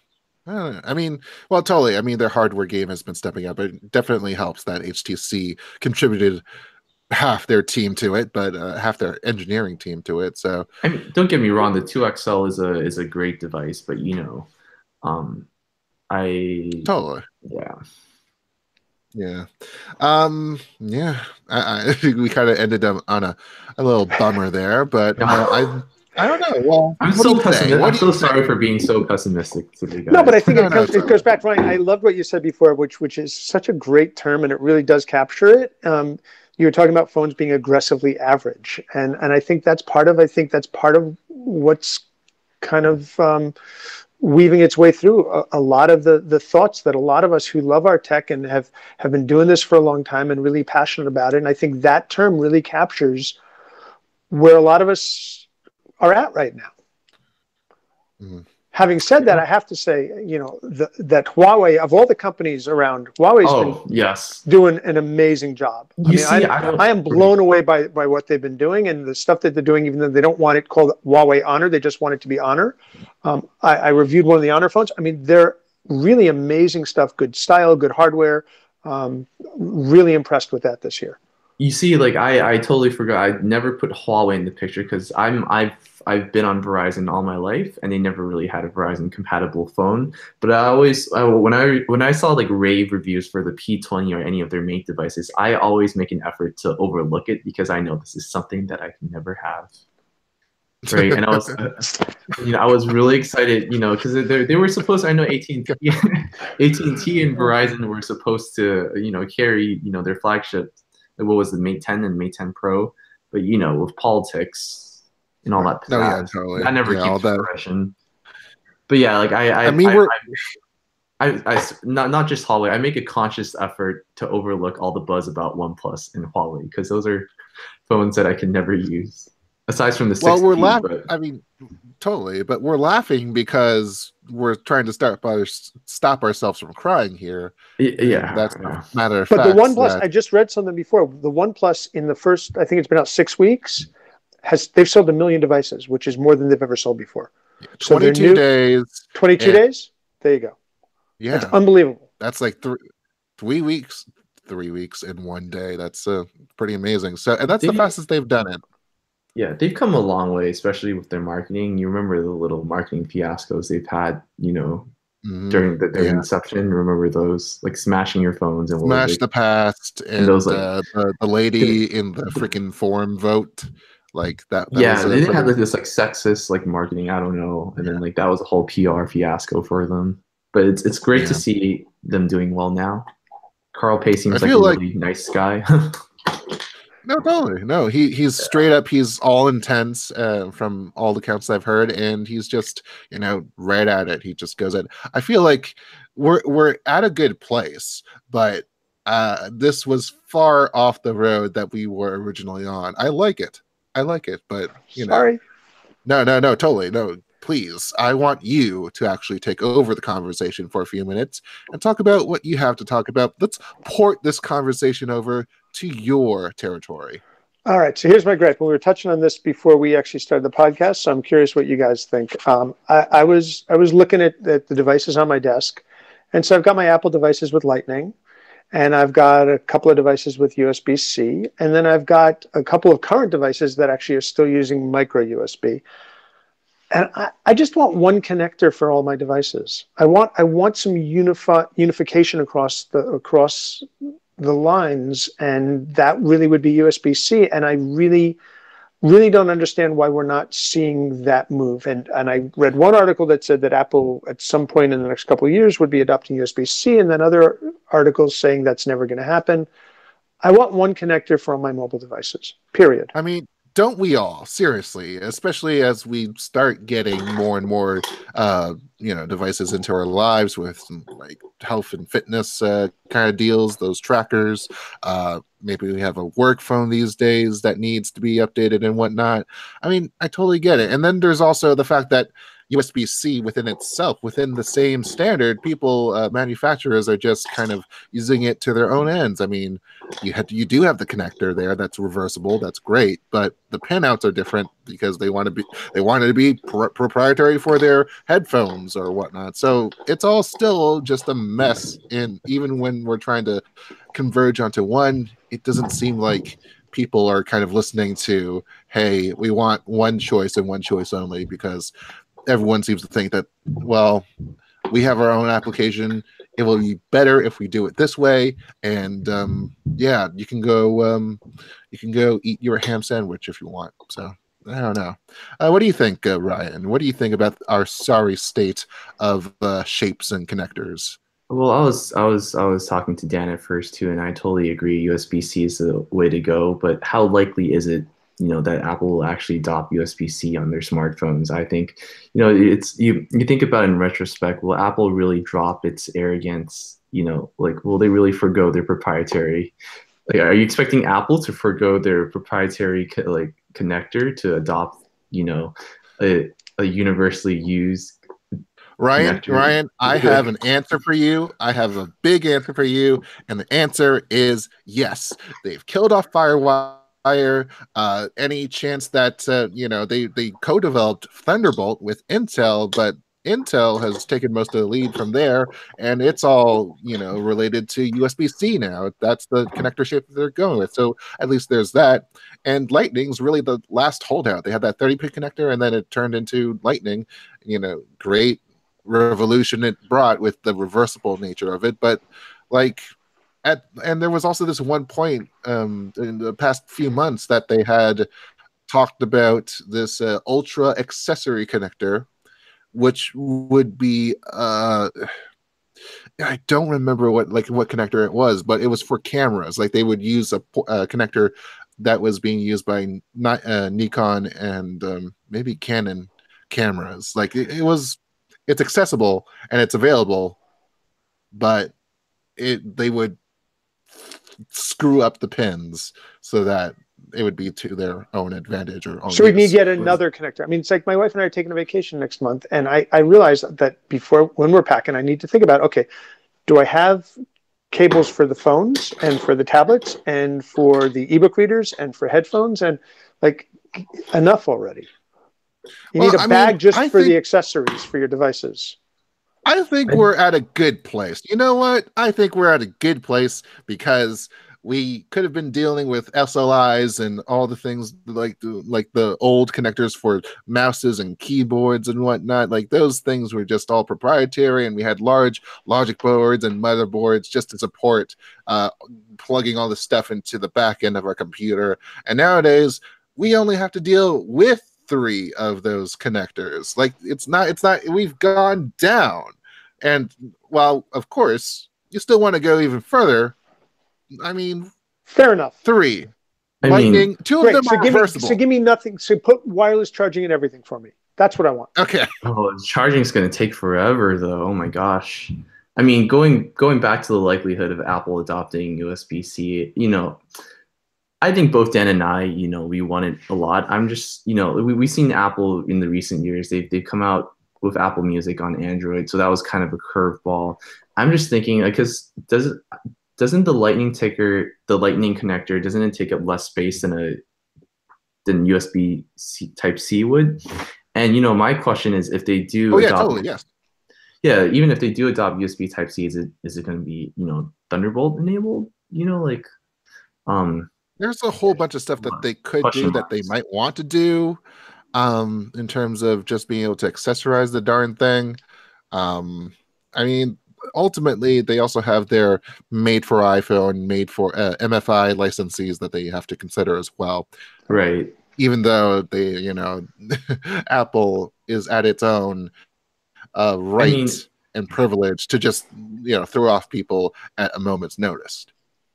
don't know. I mean, well, totally. I mean, their hardware game has been stepping up. It definitely helps that HTC contributed half their team to it, but half their engineering team to it. So, I mean, don't get me wrong, the 2XL is a great device, but totally. Yeah. I think we kind of ended up on a little bummer there, but I don't know. Well, I'm so pessimistic. I'm so sorry for being so pessimistic to you guys. No, but I think it goes back, Ryan. I loved what you said before, which is such a great term, and it really does capture it. You were talking about phones being aggressively average, and I think that's part of what's kind of weaving its way through a lot of the thoughts that a lot of us who love our tech and have been doing this for a long time and really passionate about it. And I think that term really captures where a lot of us are at right now. Having said that, I have to say, that Huawei, of all the companies around, Huawei's been doing an amazing job. I am blown away by what they've been doing and the stuff that they're doing, even though they don't want it called Huawei Honor. They just want it to be Honor. I reviewed one of the Honor phones. I mean, they're really amazing stuff, good style, good hardware. Really impressed with that this year. You see, like I totally forgot. I never put Huawei in the picture because I've been on Verizon all my life, and they never really had a Verizon compatible phone. But when I saw like rave reviews for the P20 or any of their Mate devices, I always make an effort to overlook it because I know this is something that I can never have. Right, and I was, I was really excited, because they were supposed to. I know AT&T and Verizon were supposed to, carry, their flagship. What was the Mate 10 and Mate 10 Pro? But with politics and all that, totally. I never keep the impression. But yeah, like I not just Huawei. I make a conscious effort to overlook all the buzz about OnePlus and Huawei because those are phones that I can never use. Aside from the 6P, well, we're laughing. I mean, totally, but we're laughing because we're trying to stop ourselves from crying here. Yeah, that's a matter of fact. But the OnePlus, I just read something before. The OnePlus in the first, I think it's been out 6 weeks, they've sold 1 million devices, which is more than they've ever sold before. 22 days. 22 days. There you go. Yeah, that's unbelievable. That's like 3 weeks. 3 weeks in one day. That's pretty amazing. So, and that's the fastest they've done it. Yeah, they've come a long way, especially with their marketing. You remember the little marketing fiascos they've had, during their inception. Remember those, like smashing your phones and Smash the Past and those, like, the lady in the freaking forum vote, like that. Yeah, they didn't have like this like sexist like marketing. I don't know, and then like that was a whole PR fiasco for them. But it's great to see them doing well now. Carl Pei seems like a really nice guy. No, totally. No, he's straight up. He's all intense from all the counts I've heard, and he's just right at it. He just goes at. I feel like we're at a good place, but this was far off the road that we were originally on. I like it, but sorry. No, totally no. Please, I want you to actually take over the conversation for a few minutes and talk about what you have to talk about. Let's port this conversation over to your territory. All right. So here's my gripe. We were touching on this before we actually started the podcast, so I'm curious what you guys think. I was looking at the devices on my desk, and so I've got my Apple devices with Lightning, and I've got a couple of devices with USB-C, and then I've got a couple of current devices that actually are still using micro USB. And I just want one connector for all my devices. I want some unification across the lines, and that really would be USB-C. And I really, really don't understand why we're not seeing that move. And I read one article that said that Apple at some point in the next couple of years would be adopting USB-C, and then other articles saying that's never going to happen. I want one connector for all my mobile devices, period. I mean, don't we all? Seriously, especially as we start getting more and more, devices into our lives with some like health and fitness kind of deals, those trackers. Maybe we have a work phone these days that needs to be updated and whatnot. I mean, I totally get it. And then there's also the fact that USB-C within itself, within the same standard, manufacturers are just kind of using it to their own ends. I mean, you do have the connector there that's reversible, that's great, but the pinouts are different because they wanted to be proprietary for their headphones or whatnot. So it's all still just a mess. And even when we're trying to converge onto one, it doesn't seem like people are kind of listening to, hey, we want one choice and one choice only, because everyone seems to think that, well, we have our own application. It will be better if we do it this way. And you can go eat your ham sandwich if you want. So I don't know. What do you think, Ryan? What do you think about our sorry state of shapes and connectors? Well, I was talking to Dan at first too, and I totally agree. USB-C is the way to go. But how likely is it, that Apple will actually adopt USB-C on their smartphones? I think, it's you think about it in retrospect. Will Apple really drop its arrogance? Like, will they really forgo their proprietary? Like, are you expecting Apple to forgo their proprietary connector to adopt, a universally used connector? Ryan, I have an answer for you. I have a big answer for you, and the answer is yes. They've killed off Firewire. Any chance that they co-developed Thunderbolt with Intel, but Intel has taken most of the lead from there, and it's all related to USB-C now. That's the connector shape that they're going with. So at least there's that. And Lightning's really the last holdout. They had that 30-pin connector, and then it turned into Lightning. Great revolution it brought with the reversible nature of it, but like and there was also this one point in the past few months that they had talked about this ultra accessory connector, which would be I don't remember what connector it was, but it was for cameras. Like they would use a connector that was being used by Nikon and maybe Canon cameras. Like it's accessible and it's available, but they would screw up the pins so that it would be to their own advantage or own So we need use. yet another connector. I mean, it's like my wife and I are taking a vacation next month, and I realized that when we're packing, I need to think about, okay, do I have cables for the phones and for the tablets and for the ebook readers and for headphones, and like enough already? You need a bag just for the accessories for your devices. I think we're at a good place. You know what? I think we're at a good place because we could have been dealing with SLIs and all the things like the old connectors for mouses and keyboards and whatnot. Like those things were just all proprietary, and we had large logic boards and motherboards just to support plugging all the stuff into the back end of our computer. And nowadays, we only have to deal with 3 of those connectors. Like it's not we've gone down. And while of course you still want to go even further, I mean, fair enough. 3 Lightning, 2 of them are reversible. So give me nothing. So put wireless charging in everything for me. That's what I want. Okay. Oh, charging is going to take forever though. Oh my gosh. I mean, going back to the likelihood of Apple adopting USB-C, I think both Dan and I, we want it a lot. I'm just, we've seen Apple in the recent years. They've come out with Apple Music on Android, so that was kind of a curveball. I'm just thinking, because doesn't the Lightning connector, doesn't it take up less space than USB Type C would? And my question is, if they do, totally, yes. Yeah, even if they do adopt USB Type C, is it going to be Thunderbolt enabled? There's a whole bunch of stuff that they could do that they might want to do in terms of just being able to accessorize the darn thing. I mean, ultimately, they also have their made for iPhone, made for MFI licensees that they have to consider as well. Right. Even though they, Apple is at its own right and privilege to just, throw off people at a moment's notice.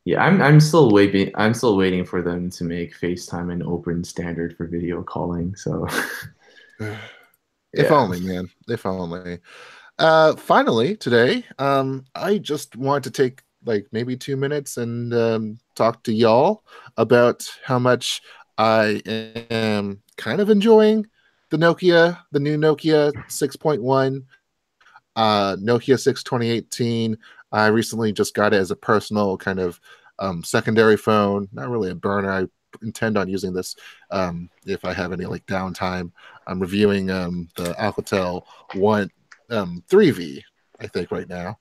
Yeah, I'm still waiting. I'm still waiting for them to make FaceTime an open standard for video calling. So If yeah. only, man. If only. Finally, today, I just want to take like maybe 2 minutes and talk to y'all about how much I am kind of enjoying the new Nokia 6.1, Nokia 6 2018. I recently just got it as a personal kind of secondary phone, not really a burner. I intend on using this if I have any like downtime. I'm reviewing the Alcatel One 3V, I think, right now.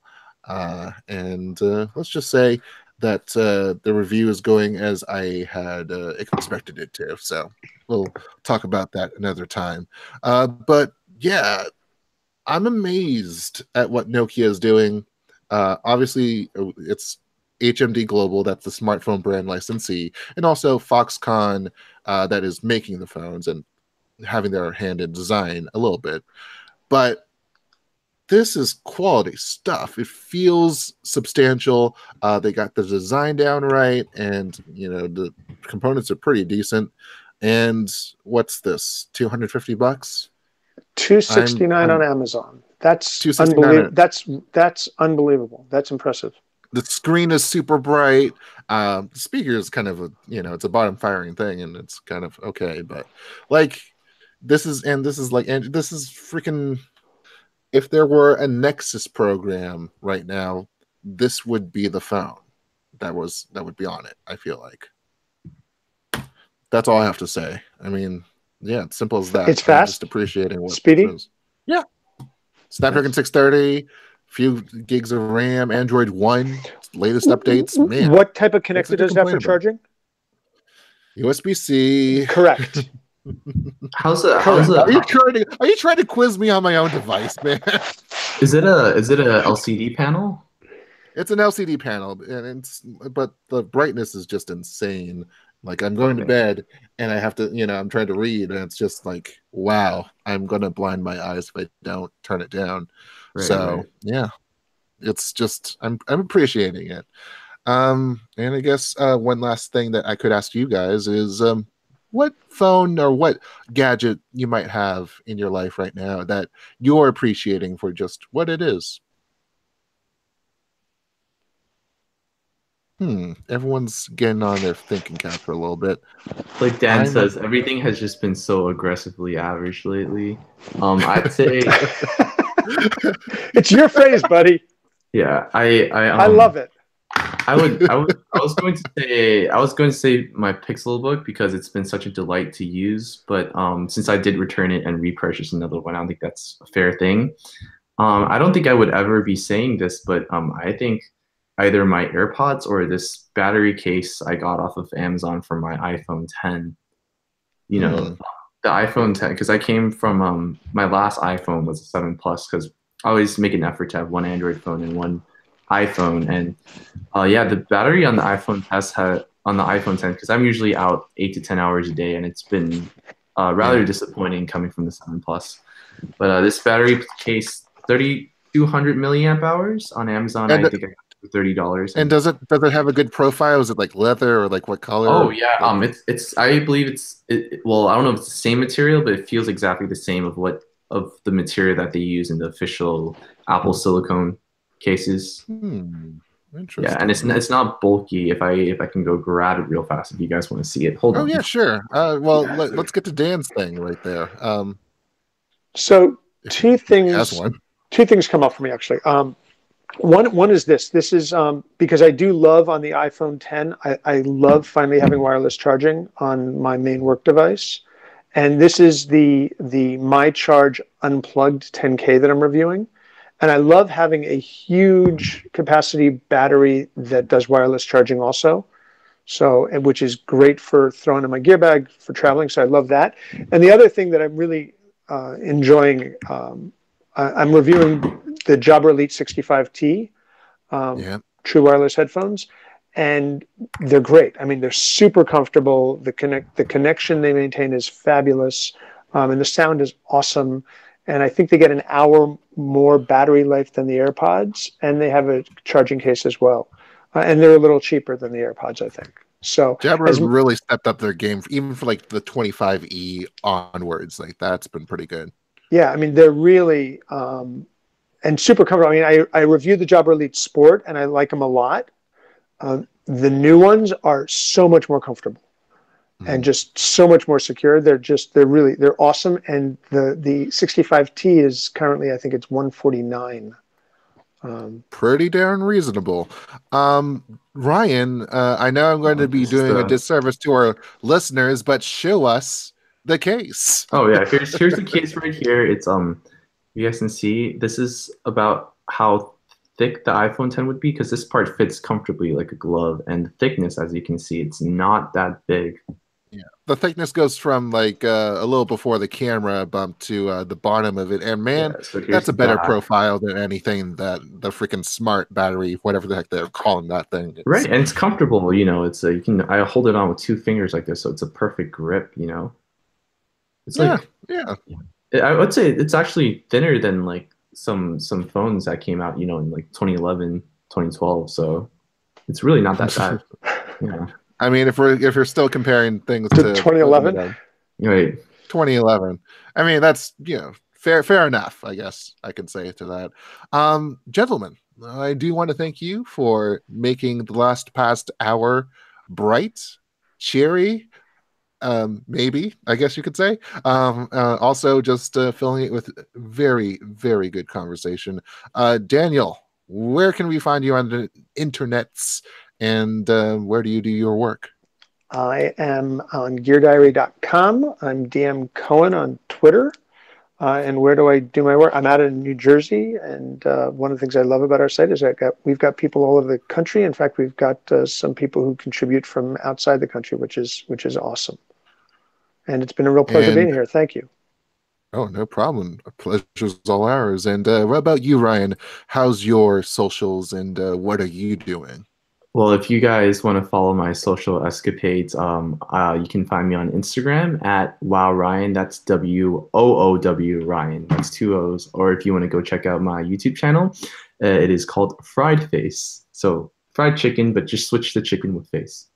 And let's just say that the review is going as I had expected it to. So we'll talk about that another time. But yeah, I'm amazed at what Nokia is doing. Obviously, it's HMD Global, that's the smartphone brand licensee, and also Foxconn, that is making the phones and having their hand in design a little bit. But this is quality stuff. It feels substantial. They got the design down right, and the components are pretty decent. And what's this? $250? 269 on I'm Amazon. That's 269. unbelievable. That's unbelievable. That's impressive. The screen is super bright. The speaker is kind of it's a bottom firing thing, and it's kind of okay. But like, this is freaking. If there were a Nexus program right now, this would be the phone that would be on it. I feel like that's all I have to say. I mean, yeah, it's simple as that. It's I'm fast, just appreciating what speedy. it is. Yeah, Snapdragon 630, few gigs of RAM, Android One, latest updates. Man, what type of what's connector to does that for complain about? charging? USB-C. Correct. How's it? Correct. Are you trying to quiz me on my own device, man? Is it a LCD panel? It's an LCD panel, but the brightness is just insane. Like, I'm going to bed and I have to, I'm trying to read, and it's just like, wow, I'm gonna blind my eyes if I don't turn it down. Right. Yeah, it's just I'm appreciating it. And I guess one last thing that I could ask you guys is what phone or what gadget you might have in your life right now that you're appreciating for just what it is. Everyone's getting on their thinking cap for a little bit. Like Dan says, everything has just been so aggressively average lately. I'd say it's your phrase, buddy. Yeah, I love it. I was going to say my Pixel book because it's been such a delight to use, but since I did return it and repurchase another one, I don't think that's a fair thing. I don't think I would ever be saying this, but I think either my AirPods or this battery case I got off of Amazon for my iPhone 10. The iPhone 10, because I came from my last iPhone was a 7 Plus, because I always make an effort to have one Android phone and one iPhone. And the battery on the iPhone on the iPhone 10, because I'm usually out 8 to 10 hours a day, and it's been rather disappointing coming from the 7 Plus. But this battery case, 3,200 milliamp hours on Amazon. I think I got it for $30. And does it have a good profile? Is it like leather, or like what color? Oh yeah, it's I believe well, I don't know if it's the same material, but it feels exactly the same of the material that they use in the official Apple silicone cases. Interesting. Yeah, and it's not bulky. If I can go grab it real fast, if you guys want to see it, hold on. Oh yeah, sure. Well, let's get to Dan's thing right there. So two things come up for me actually. One is this. This is because I do love on the iPhone 10. I love finally having wireless charging on my main work device, and this is the MyCharge Unplugged 10K that I'm reviewing. And I love having a huge capacity battery that does wireless charging also. So, which is great for throwing in my gear bag for traveling. So I love that. And the other thing that I'm really enjoying, I'm reviewing the Jabra Elite 65T true wireless headphones, and they're great. I mean, they're super comfortable. The connection they maintain is fabulous, and the sound is awesome. And I think they get an hour more battery life than the AirPods, and they have a charging case as well. And they're a little cheaper than the AirPods, I think. So Jabra has really stepped up their game, even for like the 25E onwards. Like that's been pretty good. Yeah, I mean they're really and super comfortable. I mean, I reviewed the Jabra Elite Sport and I like them a lot. The new ones are so much more comfortable and just so much more secure. They're awesome. And the 65T is currently, I think it's 149. Pretty darn reasonable. Ryan, I know I'm going to be doing a disservice to our listeners, but show us the case. Oh yeah, here's the case right here. It's you guys can see this is about how thick the iPhone 10 would be, because this part fits comfortably like a glove, and the thickness, as you can see, it's not that big. Yeah, the thickness goes from like a little before the camera bump to the bottom of it, and man, yeah, so that's a better profile than anything that the freaking smart battery, whatever the heck they're calling that thing. Right, and it's comfortable. You know, it's you can I hold it on with 2 fingers like this, so it's a perfect grip. You know, it's like I would say it's actually thinner than like some phones that came out, you know, in like 2011, 2012. So it's really not that bad. Yeah. I mean, if you're still comparing things to 2011, right? 2011. I mean, that's fair enough. I guess I can say to that. Gentlemen, I do want to thank you for making the past hour bright, cheery. Maybe I guess you could say. Also, just filling it with very, very good conversation. Daniel, where can we find you on the internets? And where do you do your work? I am on geardiary.com. I'm DM Cohen on Twitter. And where do I do my work? I'm out in New Jersey, and one of the things I love about our site is we've got people all over the country. In fact, we've got some people who contribute from outside the country, which is awesome. And it's been a real pleasure being here. Thank you. Oh, no problem. A pleasure's all ours. And what about you, Ryan? How's your socials, and what are you doing? Well, if you guys want to follow my social escapades, you can find me on Instagram at WowRyan. That's WOOW Ryan. That's 2 O's. Or if you want to go check out my YouTube channel, it is called Fried Face. So fried chicken, but just switch the chicken with face.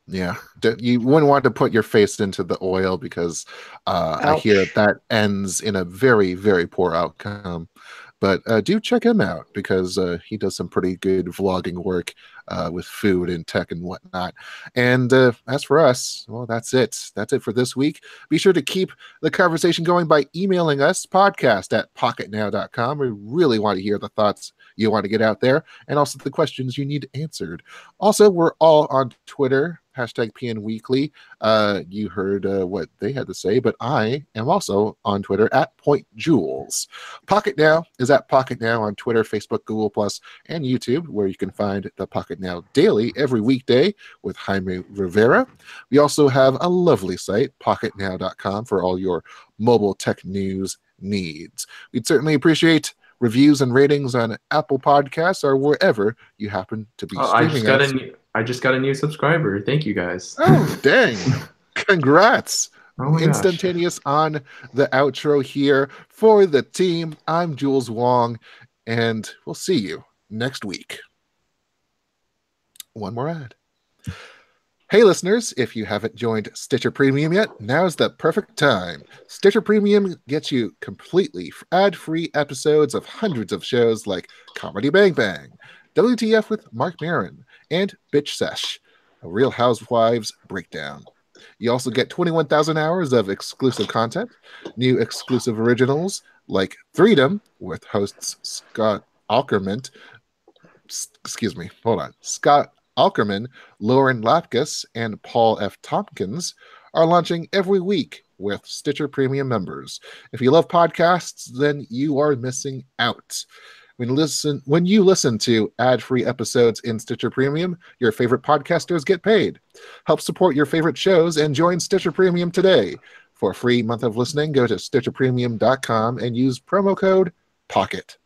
Yeah, you wouldn't want to put your face into the oil, because I hear that ends in a very, very poor outcome. But do check him out, because he does some pretty good vlogging work with food and tech and whatnot. And as for us, well, that's it. That's it for this week. Be sure to keep the conversation going by emailing us, podcast@pocketnow.com. We really want to hear the thoughts you want to get out there, and also the questions you need answered. Also, we're all on Twitter, #PN Weekly. You heard what they had to say, but I am also on Twitter @PointJules. Pocket Now is @PocketNow on Twitter, Facebook, Google+, and YouTube, where you can find the Pocket Now Daily every weekday with Jaime Rivera. We also have a lovely site, pocketnow.com, for all your mobile tech news needs. We'd certainly appreciate reviews and ratings on Apple Podcasts or wherever you happen to be streaming us. I just got a new subscriber. Thank you, guys. Oh, dang. Congrats. Oh Instantaneous on the outro here for the team. I'm Jules Wong, and we'll see you next week. One more ad. Hey listeners, if you haven't joined Stitcher Premium yet, now's the perfect time. Stitcher Premium gets you completely ad-free episodes of hundreds of shows like Comedy Bang Bang, WTF with Mark Maron, and Bitch Sesh, a Real Housewives breakdown. You also get 21,000 hours of exclusive content, new exclusive originals like Freedom with hosts Scott Ackerman, Lauren Lapkus, and Paul F. Tompkins are launching every week with Stitcher Premium members. If you love podcasts, then you are missing out. When you listen to ad-free episodes in Stitcher Premium, your favorite podcasters get paid. Help support your favorite shows and join Stitcher Premium today. For a free month of listening, go to StitcherPremium.com and use promo code POCKET.